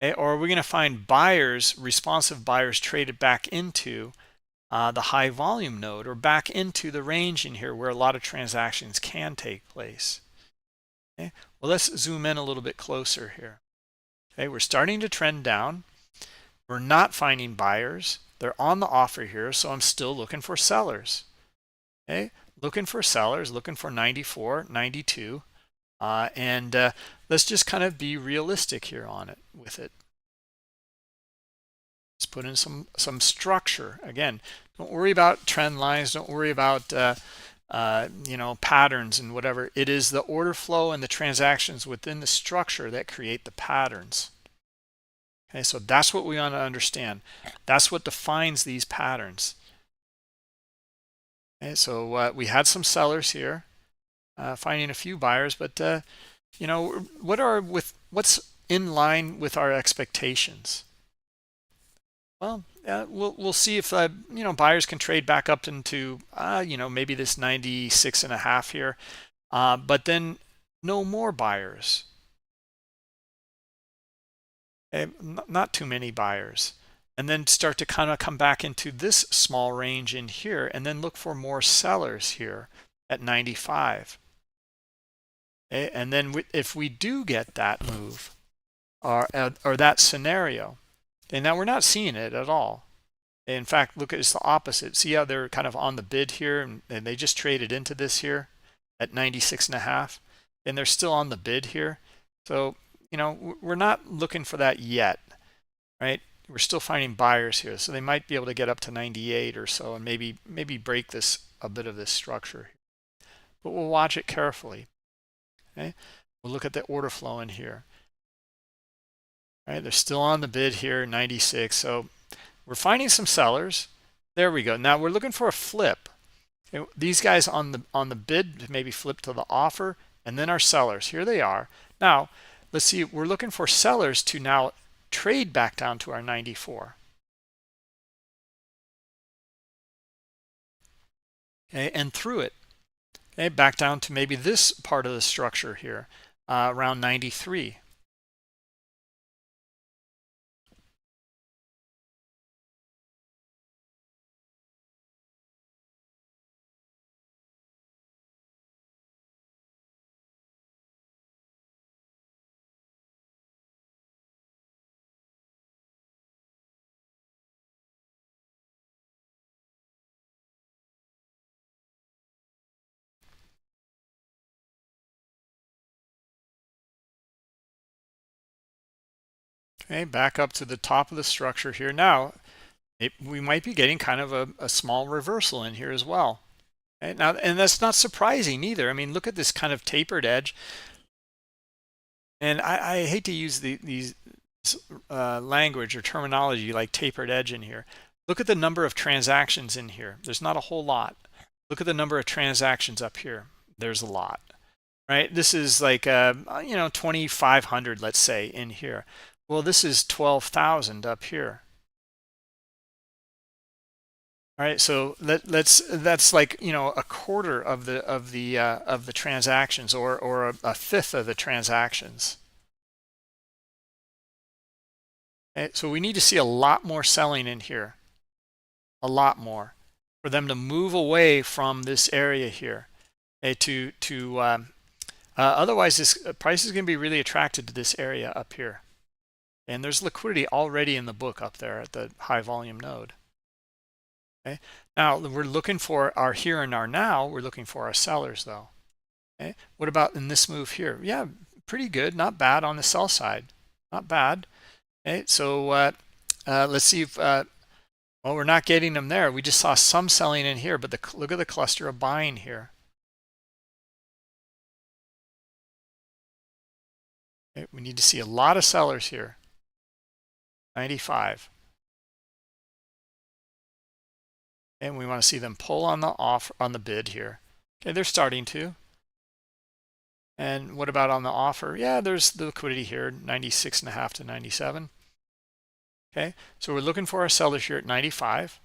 Okay, or are we going to find buyers, responsive buyers, traded back into the high volume node or back into the range in here where a lot of transactions can take place? Okay, well, let's zoom in a little bit closer here. Okay, we're starting to trend down. We're not finding buyers. They're on the offer here, so I'm still looking for sellers. Okay, looking for sellers, looking for 94, 92. Let's just kind of be realistic here on it with it. Let's put in some structure. Again, don't worry about trend lines. Don't worry about patterns and whatever. It is the order flow and the transactions within the structure that create the patterns. Okay, so that's what we want to understand. That's what defines these patterns. Okay, so we had some sellers here, finding a few buyers, but what's in line with our expectations? Well, we'll see if buyers can trade back up into maybe this 96.5 here, but then no more buyers. Okay, not too many buyers, and then start to kind of come back into this small range in here, and then look for more sellers here at 95. Okay, and then if we do get that move or that scenario, and now we're not seeing it at all. In fact, look, it's the opposite. See how they're kind of on the bid here, and they just traded into this here at 96.5, and they're still on the bid here. So we're not looking for that yet, right? We're still finding buyers here, so they might be able to get up to 98 or so, and maybe break a bit of this structure. But we'll watch it carefully. Okay, we'll look at the order flow in here. All right, they're still on the bid here, 96. So we're finding some sellers. There we go. Now we're looking for a flip. Okay, these guys on the bid maybe flip to the offer, and then our sellers. Here they are. Now let's see. We're looking for sellers to now trade back down to our 94. Okay, and through it. Okay, back down to maybe this part of the structure here, around 93. Okay, back up to the top of the structure here. Now, we might be getting kind of a small reversal in here as well. Okay, now, and that's not surprising either. I mean, look at this kind of tapered edge. And I hate to use these language or terminology like tapered edge in here. Look at the number of transactions in here. There's not a whole lot. Look at the number of transactions up here. There's a lot, right? This is like, 2,500, let's say, in here. Well, this is 12,000 up here. All right, so that's like, a quarter of the transactions, or a fifth of the transactions. Okay, so we need to see a lot more selling in here, a lot more, for them to move away from this area here. Okay, otherwise this price is going to be really attracted to this area up here. And there's liquidity already in the book up there at the high volume node. Okay, now we're looking for our here and our now. We're looking for our sellers though. Okay, what about in this move here? Yeah, pretty good, not bad on the sell side, not bad. Okay, so let's see if well, we're not getting them there. We just saw some selling in here, but look at the cluster of buying here. Okay, we need to see a lot of sellers here. 95. And we want to see them pull on the bid here. Okay, they're starting to. And what about on the offer? Yeah, there's the liquidity here, 96.5 to 97. Okay, so we're looking for our sellers here at 95.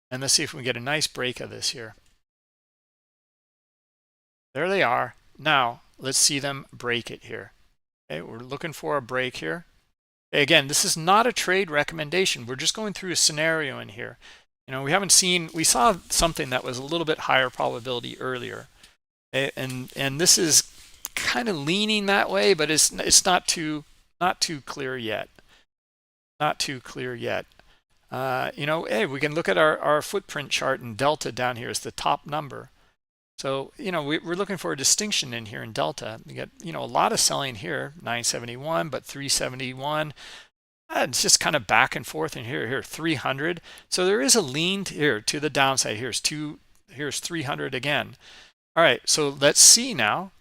And let's see if we can get a nice break of this here. There they are. Now, let's see them break it here. Okay, we're looking for a break here. Again, this is not a trade recommendation. We're just going through a scenario in here. We saw something that was a little bit higher probability earlier. And this is kind of leaning that way, but it's not too clear yet. Not too clear yet. Hey, we can look at our footprint chart, and delta down here is the top number. So, we're looking for a distinction in here in delta. You get, a lot of selling here, 971, but 371. It's just kind of back and forth in here, 300. So there is a lean here to the downside. Here's 300 again. All right, so let's see now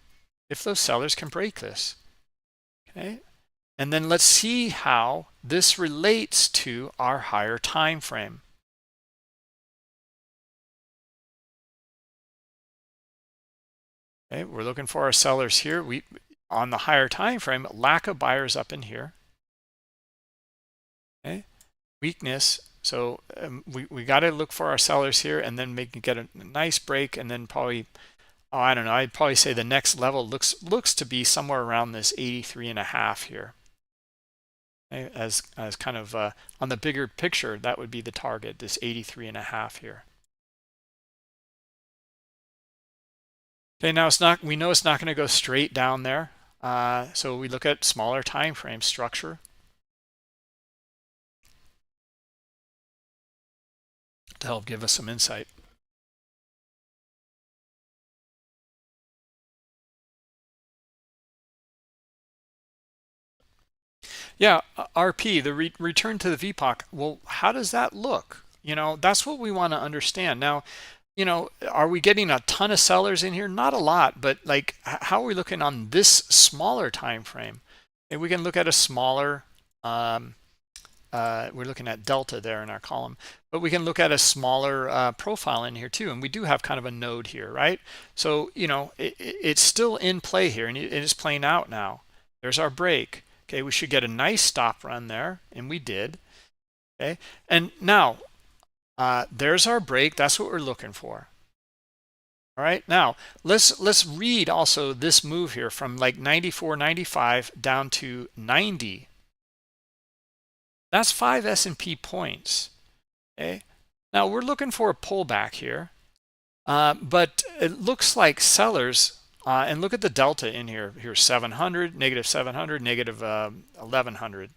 if those sellers can break this. Okay, and then let's see how this relates to our higher time frame. Okay, we're looking for our sellers here. On the higher time frame, lack of buyers up in here. Okay, weakness. So we got to look for our sellers here, and then get a nice break, and then probably, I don't know, I'd probably say the next level looks to be somewhere around this 83.5 here. Okay, as kind of on the bigger picture, that would be the target, this 83.5 here. Okay, now we know it's not going to go straight down there. So we look at smaller time frame structure to help give us some insight. Yeah, RP, the return to the VPOC. Well, how does that look? That's what we want to understand. Now, are we getting a ton of sellers in here? Not a lot, but like, how are we looking on this smaller time frame? And we can look at a smaller, we're looking at delta there in our column, but we can look at a smaller profile in here too. And we do have kind of a node here, right? So, it's still in play here, and it is playing out now. There's our break. Okay, we should get a nice stop run there, and we did. Okay, and now there's our break. That's what we're looking for. All right, now let's read also this move here from like 94, 95 down to 90. That's 5 S&P points. Okay, now we're looking for a pullback here, but it looks like sellers, and look at the delta in here. Here's 700, negative 700, negative 1100.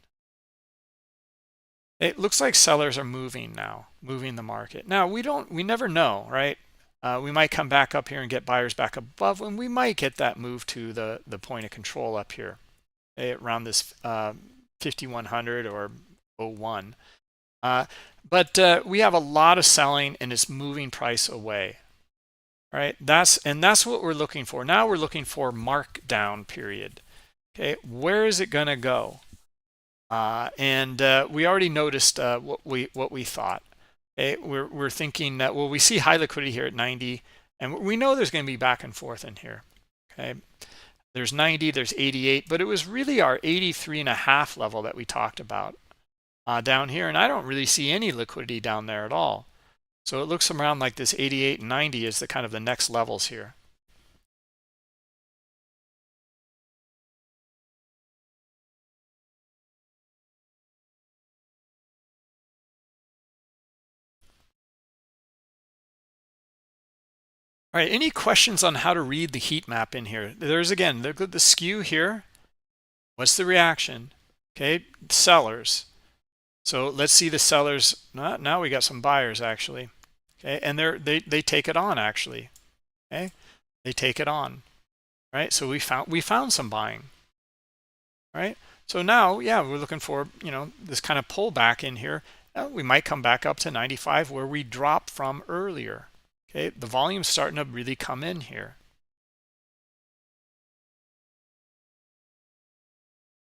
It looks like sellers are moving now, moving the market. Now we never know, right? We might come back up here and get buyers back above, and we might get that move to the point of control up here, around this 5100 or 01. But we have a lot of selling and it's moving price away. All right, that's what we're looking for. Now we're looking for markdown period. Okay, where is it going to go? We already noticed what we thought. Okay, we're thinking that, well, we see high liquidity here at 90, and we know there's going to be back and forth in here. Okay, there's 90, there's 88, but it was really our 83.5 level that we talked about down here, and I don't really see any liquidity down there at all. So it looks around like this 88 and 90 is the kind of the next levels here. All right, any questions on how to read the heat map in here? There's, again, look at the skew here. What's the reaction? Okay, sellers. So let's see the sellers. Now we got some buyers actually. Okay, and they take it on actually. Okay, they take it on. Right, so we found some buying. Right, so now, yeah, we're looking for, you know, this kind of pullback in here. We might come back up to 95 where we dropped from earlier. Okay, the volume's starting to really come in here.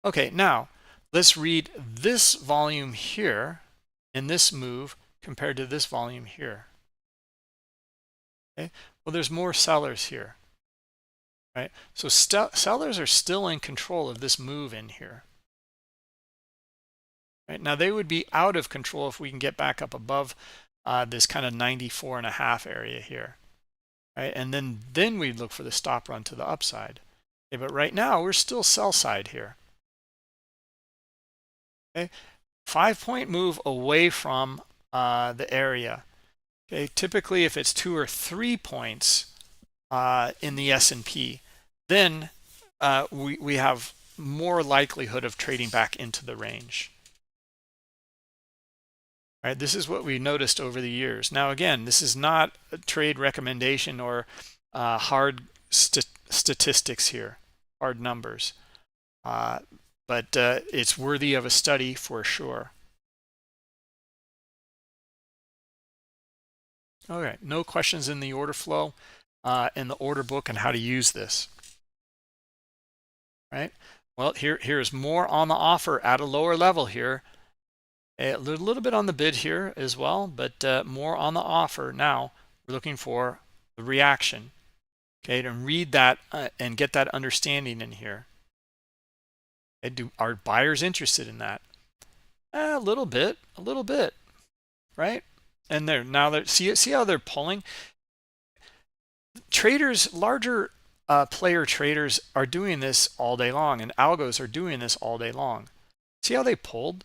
Okay, now let's read this volume here in this move compared to this volume here. Okay, well, there's more sellers here, right? So sellers are still in control of this move in here. Right, now they would be out of control if we can get back up above this kind of 94.5 area here, right? And then we'd look for the stop run to the upside. Okay, but right now we're still sell side here. Okay, 5-point move away from the area. Okay, typically if it's 2 or 3 points in the S&P, then we have more likelihood of trading back into the range. All right, this is what we noticed over the years. Now, again, this is not a trade recommendation or hard statistics here, hard numbers, but it's worthy of a study for sure. All right, no questions in the order flow in the order book and how to use this. Right, well, here's more on the offer at a lower level here. A little bit on the bid here as well, but more on the offer. Now we're looking for the reaction. Okay, to read that and get that understanding in here. Are buyers interested in that? A little bit, right? And they're see how they're pulling. Traders, larger player traders are doing this all day long, and algos are doing this all day long. See how they pulled?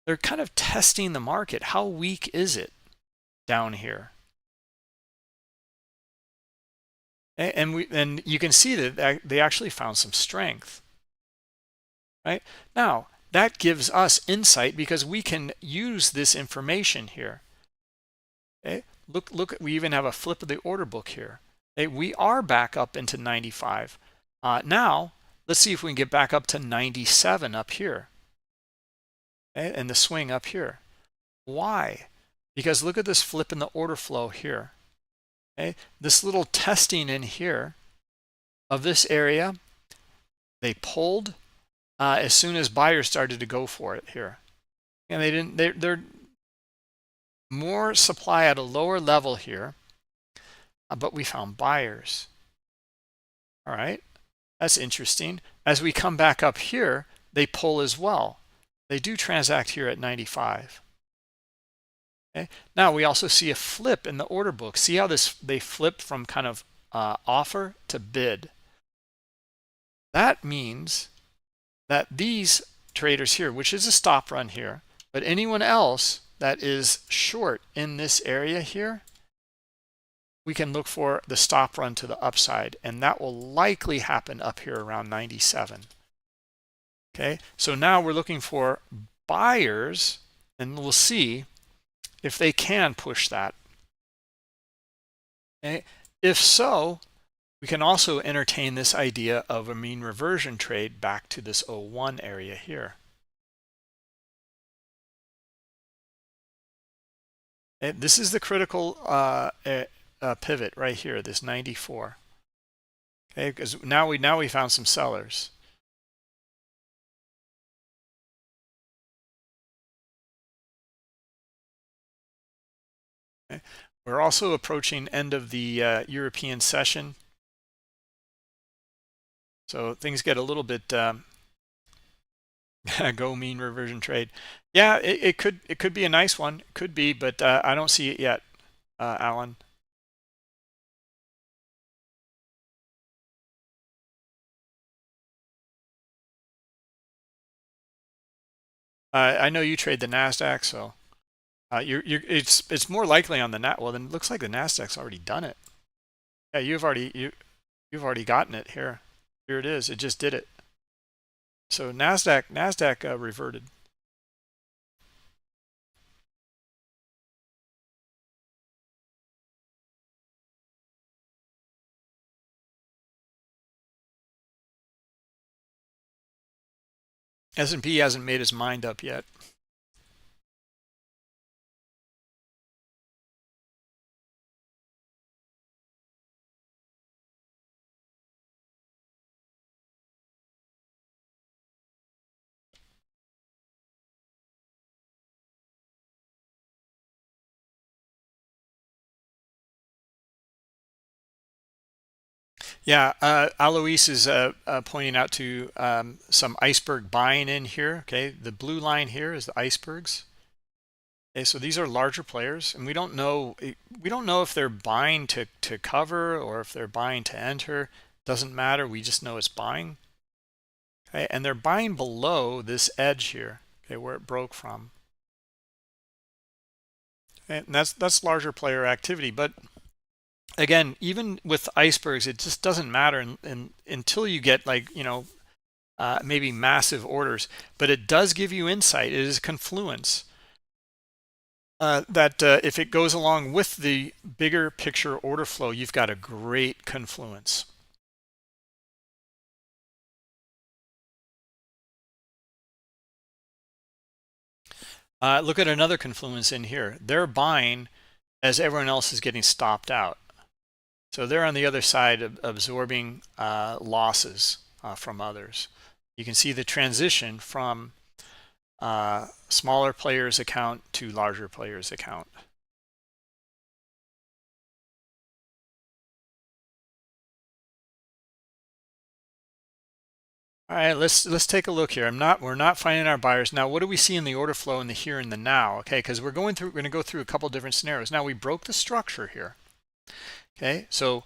They're kind of testing the market. How weak is it down here? And you can see that they actually found some strength. Right? Now, that gives us insight because we can use this information here. Okay? Look, we even have a flip of the order book here. Okay? We are back up into 95. Now, let's see if we can get back up to 97 up here. Okay? And the swing up here. Why? Because look at this flip in the order flow here. Okay? This little testing in here of this area, they pulled as soon as buyers started to go for it here. And they didn't, they're more supply at a lower level here, but we found buyers. All right, that's interesting. As we come back up here, they pull as well. They do transact here at 95. Okay, now we also see a flip in the order book. See how they flipped from kind of offer to bid. That means that these traders here, which is a stop run here, but anyone else that is short in this area here, we can look for the stop run to the upside, and that will likely happen up here around 97. Okay, so now we're looking for buyers, and we'll see if they can push that. Okay, if so, we can also entertain this idea of a mean reversion trade back to this 01 area here. This is the critical pivot right here, this 94. Okay, because now we found some sellers. Okay. We're also approaching end of the European session, so things get a little bit go mean reversion trade. Yeah, it could be a nice one. It could be, but I don't see it yet, Alan. I know you trade the NASDAQ, so it's more likely on the Nat. Well, then it looks like the NASDAQ's already done it. Yeah, you've already gotten it here. Here it is. It just did it. So NASDAQ reverted. S&P hasn't made his mind up yet. Yeah, Alois is pointing out to some iceberg buying in here. Okay, the blue line here is the icebergs. Okay, so these are larger players, and we don't know if they're buying to cover or if they're buying to enter. Doesn't matter. We just know it's buying. Okay, and they're buying below this edge here. Okay, where it broke from. Okay, and that's larger player activity, but again, even with icebergs, it just doesn't matter until you get, like, maybe massive orders. But it does give you insight. It is confluence that if it goes along with the bigger picture order flow, you've got a great confluence. Look at another confluence in here. They're buying as everyone else is getting stopped out. So they're on the other side of absorbing losses from others. You can see the transition from smaller players account to larger players account. All right, let's take a look here. We're not finding our buyers. Now, what do we see in the order flow in the here and the now? Okay, because we're going to go through a couple different scenarios. Now, we broke the structure here. Okay, so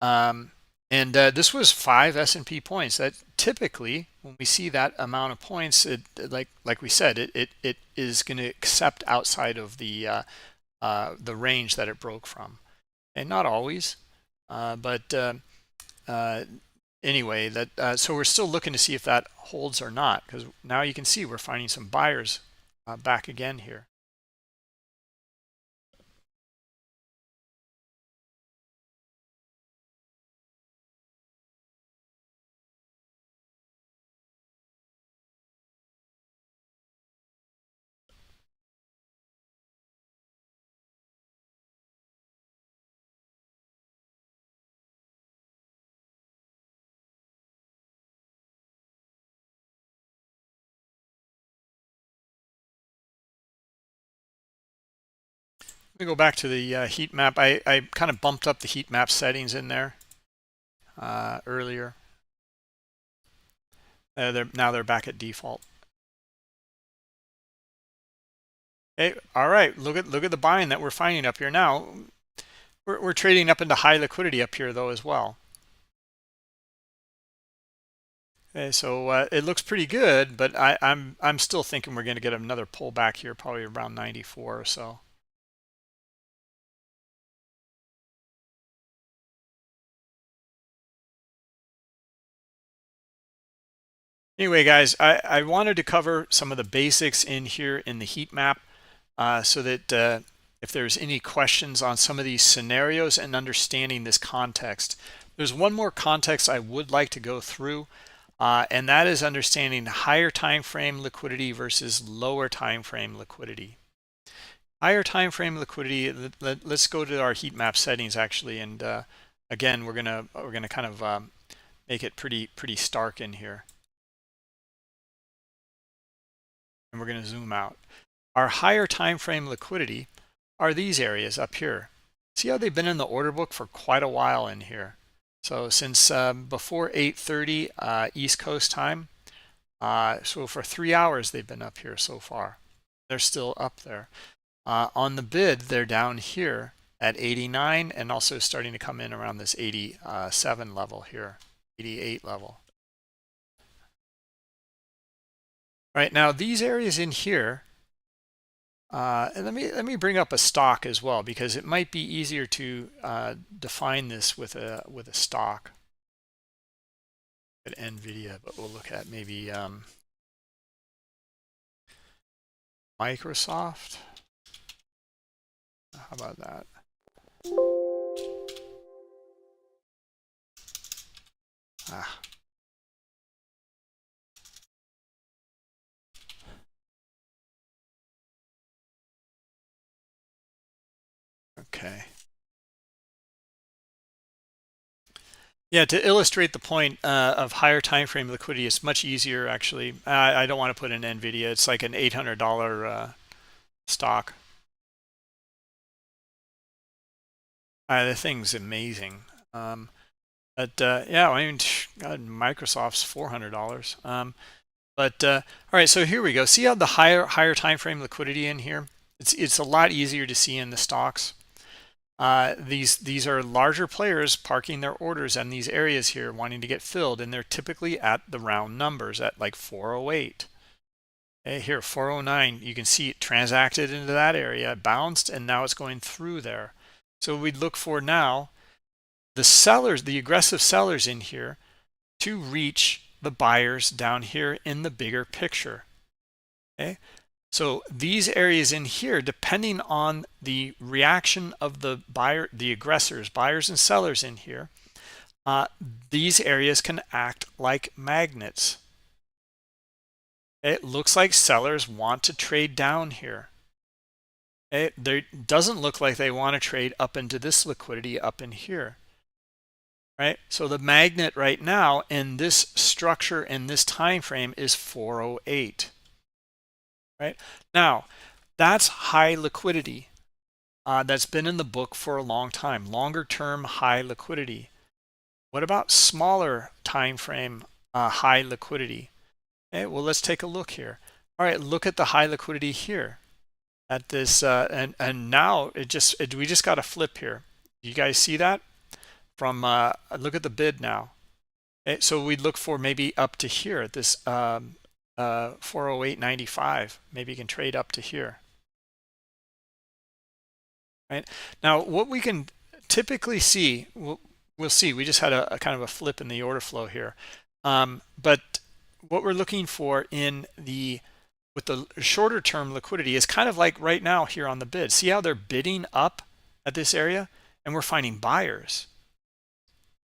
this was 5 S&P points. That typically, when we see that amount of points, like we said, it is going to accept outside of the range that it broke from, and not always, but anyway, so we're still looking to see if that holds or not, because now you can see we're finding some buyers back again here. Let me go back to the heat map. I kind of bumped up the heat map settings in there earlier. Now they're back at default. Hey, all right. Look at the buying that we're finding up here now. We're trading up into high liquidity up here though as well. Okay, so it looks pretty good, but I'm still thinking we're going to get another pullback here, probably around 94 or so. Anyway, guys, I wanted to cover some of the basics in here in the heat map so that if there's any questions on some of these scenarios and understanding this context. There's one more context I would like to go through, and that is understanding higher time frame liquidity versus lower time frame liquidity. higher time frame liquidity. Let's go to our heat map settings actually, and again, we're gonna kind of make it pretty stark in here, and we're gonna zoom out. Our higher time frame liquidity are these areas up here. See how they've been in the order book for quite a while in here. So since before 8:30 East Coast time, so for 3 hours they've been up here so far. They're still up there. On the bid, they're down here at 89 and also starting to come in around this 87 level here, 88 level. All right, now these areas in here, and let me bring up a stock as well, because it might be easier to define this with a stock at NVIDIA, but we'll look at maybe Microsoft. How about that? Okay. Yeah, to illustrate the point of higher time frame liquidity, it's much easier actually. I don't want to put in NVIDIA. It's like an $800 stock. The thing's amazing. But yeah, I mean, God, Microsoft's $400. All right, so here we go. See how the higher time frame liquidity in here? It's a lot easier to see in the stocks. These are larger players parking their orders in these areas here, wanting to get filled, and they're typically at the round numbers at like 408. Okay, here 409, you can see it transacted into that area, bounced, and now it's going through there. So we'd look for now the sellers, the aggressive sellers in here, to reach the buyers down here in the bigger picture. Okay, so these areas in here, depending on the reaction of the buyer, the aggressors, buyers and sellers in here, these areas can act like magnets. It looks like sellers want to trade down here. It doesn't look like they want to trade up into this liquidity up in here. Right, so the magnet right now in this structure in this time frame is 408. Right now, that's high liquidity. That's been in the book for a long time. Longer term high liquidity. What about smaller time frame high liquidity? Okay, well, let's take a look here. All right, look at the high liquidity here at this, and now we just got a flip here. You guys see that? From look at the bid now. Okay, so we'd look for maybe up to here at this 408.95. Maybe you can trade up to here. Right now, what we can typically see, we'll see. We just had a kind of a flip in the order flow here, but what we're looking for in with the shorter term liquidity is kind of like right now here on the bid. See how they're bidding up at this area, and we're finding buyers.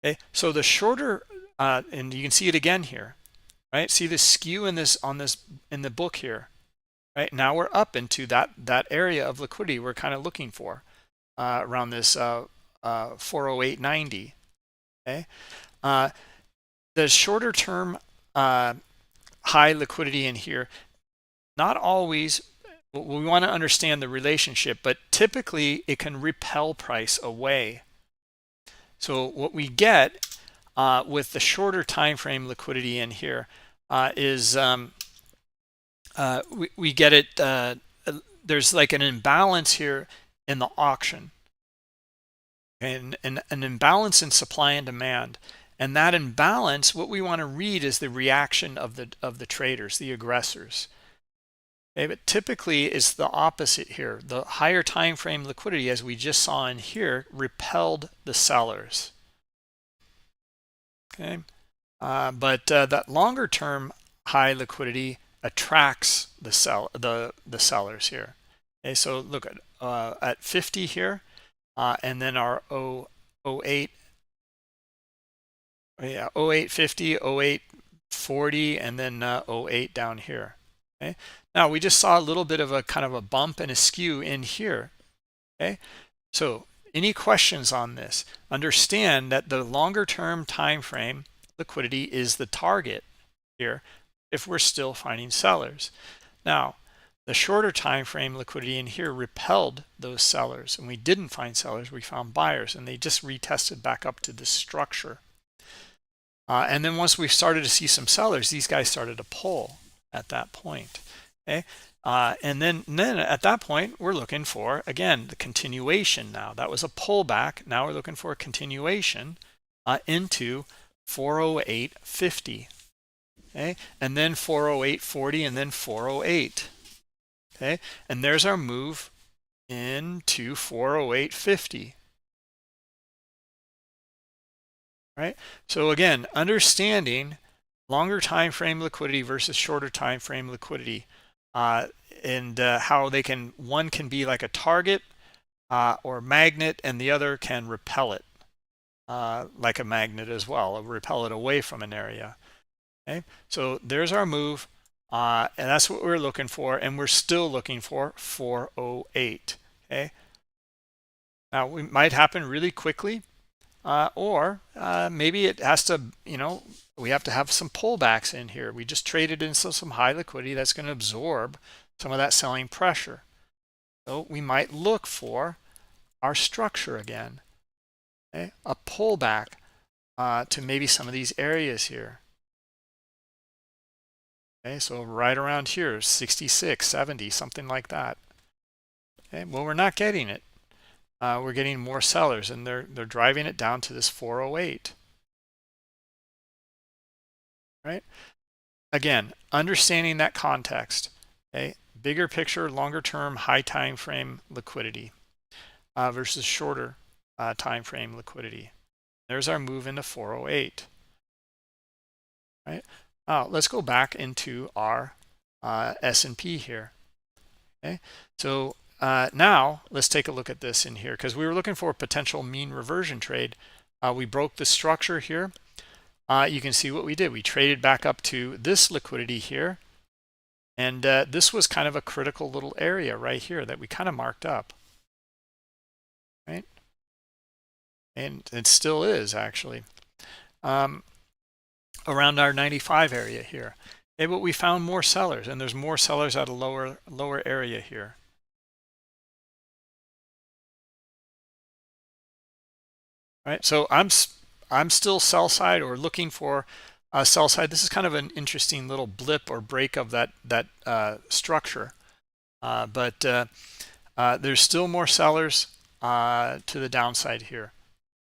Okay, so the shorter, and you can see it again here, right? See the skew in this in the book here, right? Now we're up into that area of liquidity we're kind of looking for around this 408.90. Okay, the shorter term high liquidity in here, not always. We want to understand the relationship, but typically it can repel price away. So what we get with the shorter time frame liquidity in here is we get it. There's like an imbalance here in the auction, and an imbalance in supply and demand. And that imbalance, what we want to read is the reaction of the traders, the aggressors. Okay, but typically it's the opposite here. The higher time frame liquidity, as we just saw in here, repelled the sellers. Okay, but that longer term high liquidity attracts the sellers here. Okay, so look at 50 here, and then our 08, yeah, 0850, 0840, and then 08 down here. Okay, now we just saw a little bit of a kind of a bump and a skew in here. Okay, so any questions on this? Understand that the longer term time frame liquidity is the target here if we're still finding sellers. Now, the shorter time frame liquidity in here repelled those sellers, and we didn't find sellers, we found buyers, and they just retested back up to this structure. And then once we started to see some sellers, these guys started to pull at that point. Okay, and then at that point, we're looking for, again, the continuation now. That was a pullback. Now we're looking for a continuation into 408.50. Okay, and then 408.40, and then 408. Okay, and there's our move into 408.50. Right, so again, understanding longer time frame liquidity versus shorter time frame liquidity, and how they can, one can be like a target or magnet, and the other can repel it like a magnet as well, repel it away from an area. Okay, so there's our move, and that's what we're looking for, and we're still looking for 408. Okay, now we might happen really quickly, or maybe it has to, we have to have some pullbacks in here. We just traded in some high liquidity that's going to absorb some of that selling pressure. So we might look for our structure again, okay? A pullback to maybe some of these areas here. Okay, so right around here, 66, 70, something like that. Okay, well, we're not getting it. We're getting more sellers, and they're driving it down to this 408. Right? Again, understanding that context. Okay, bigger picture, longer term, high time frame liquidity versus shorter time frame liquidity. There's our move into 408. Right? Let's go back into our S&P here. Okay, so now let's take a look at this in here, because we were looking for a potential mean reversion trade. We broke the structure here. You can see what we did. We traded back up to this liquidity here, and this was kind of a critical little area right here that we kind of marked up, right? And it still is actually around our 95 area here. Okay, but we found more sellers, and there's more sellers at a lower area here. Right, so I'm still sell side, or looking for a sell side. This is kind of an interesting little blip or break of that structure, but there's still more sellers to the downside here.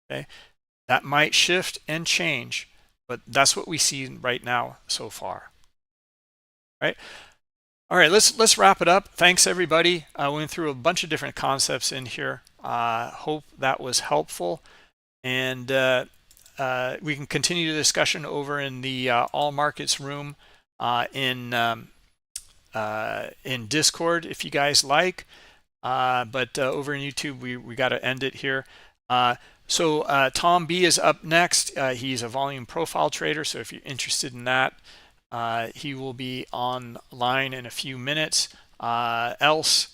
Okay, that might shift and change, but that's what we see right now so far. Right. All right, let's wrap it up. Thanks everybody. I went through a bunch of different concepts in here. Hope that was helpful. And we can continue the discussion over in the all markets room in Discord if you guys like. But over in YouTube, we got to end it here. So Tom B is up next. He's a volume profile trader. So if you're interested in that, he will be online in a few minutes. There's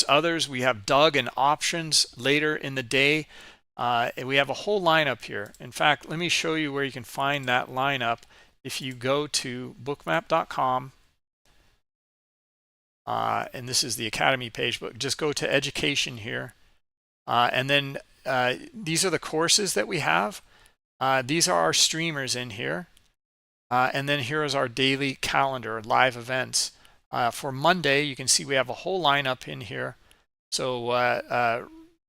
others. We have Doug and options later in the day. And we have a whole lineup here. In fact, let me show you where you can find that lineup. If you go to bookmap.com, and this is the Academy page, but just go to education here. And then these are the courses that we have. These are our streamers in here. And then here is our daily calendar, live events. For Monday, you can see we have a whole lineup in here. So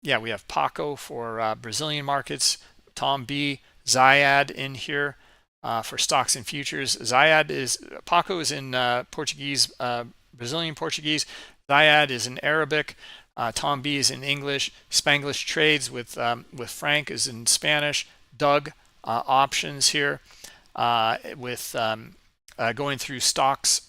yeah, we have Paco for Brazilian markets, Tom B, Zayad in here for stocks and futures. Paco is in Portuguese, Brazilian Portuguese. Zayad is in Arabic. Tom B is in English. Spanglish trades with Frank is in Spanish. Doug options here with going through stocks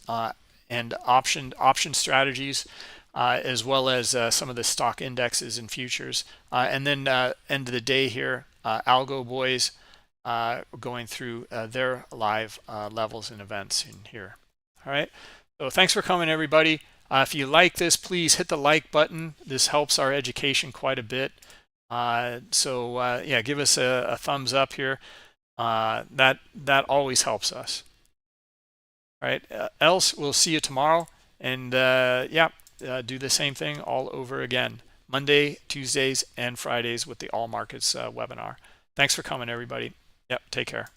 and option strategies. As well as some of the stock indexes and futures. And then end of the day here, Algo Boys going through their live levels and events in here. All right. So thanks for coming, everybody. If you like this, please hit the like button. This helps our education quite a bit. Yeah, give us a thumbs up here. That always helps us. All right. Else, we'll see you tomorrow. And yeah, do the same thing all over again. Monday, Tuesdays, and Fridays with the All Markets webinar. Thanks for coming, everybody. Yep, take care.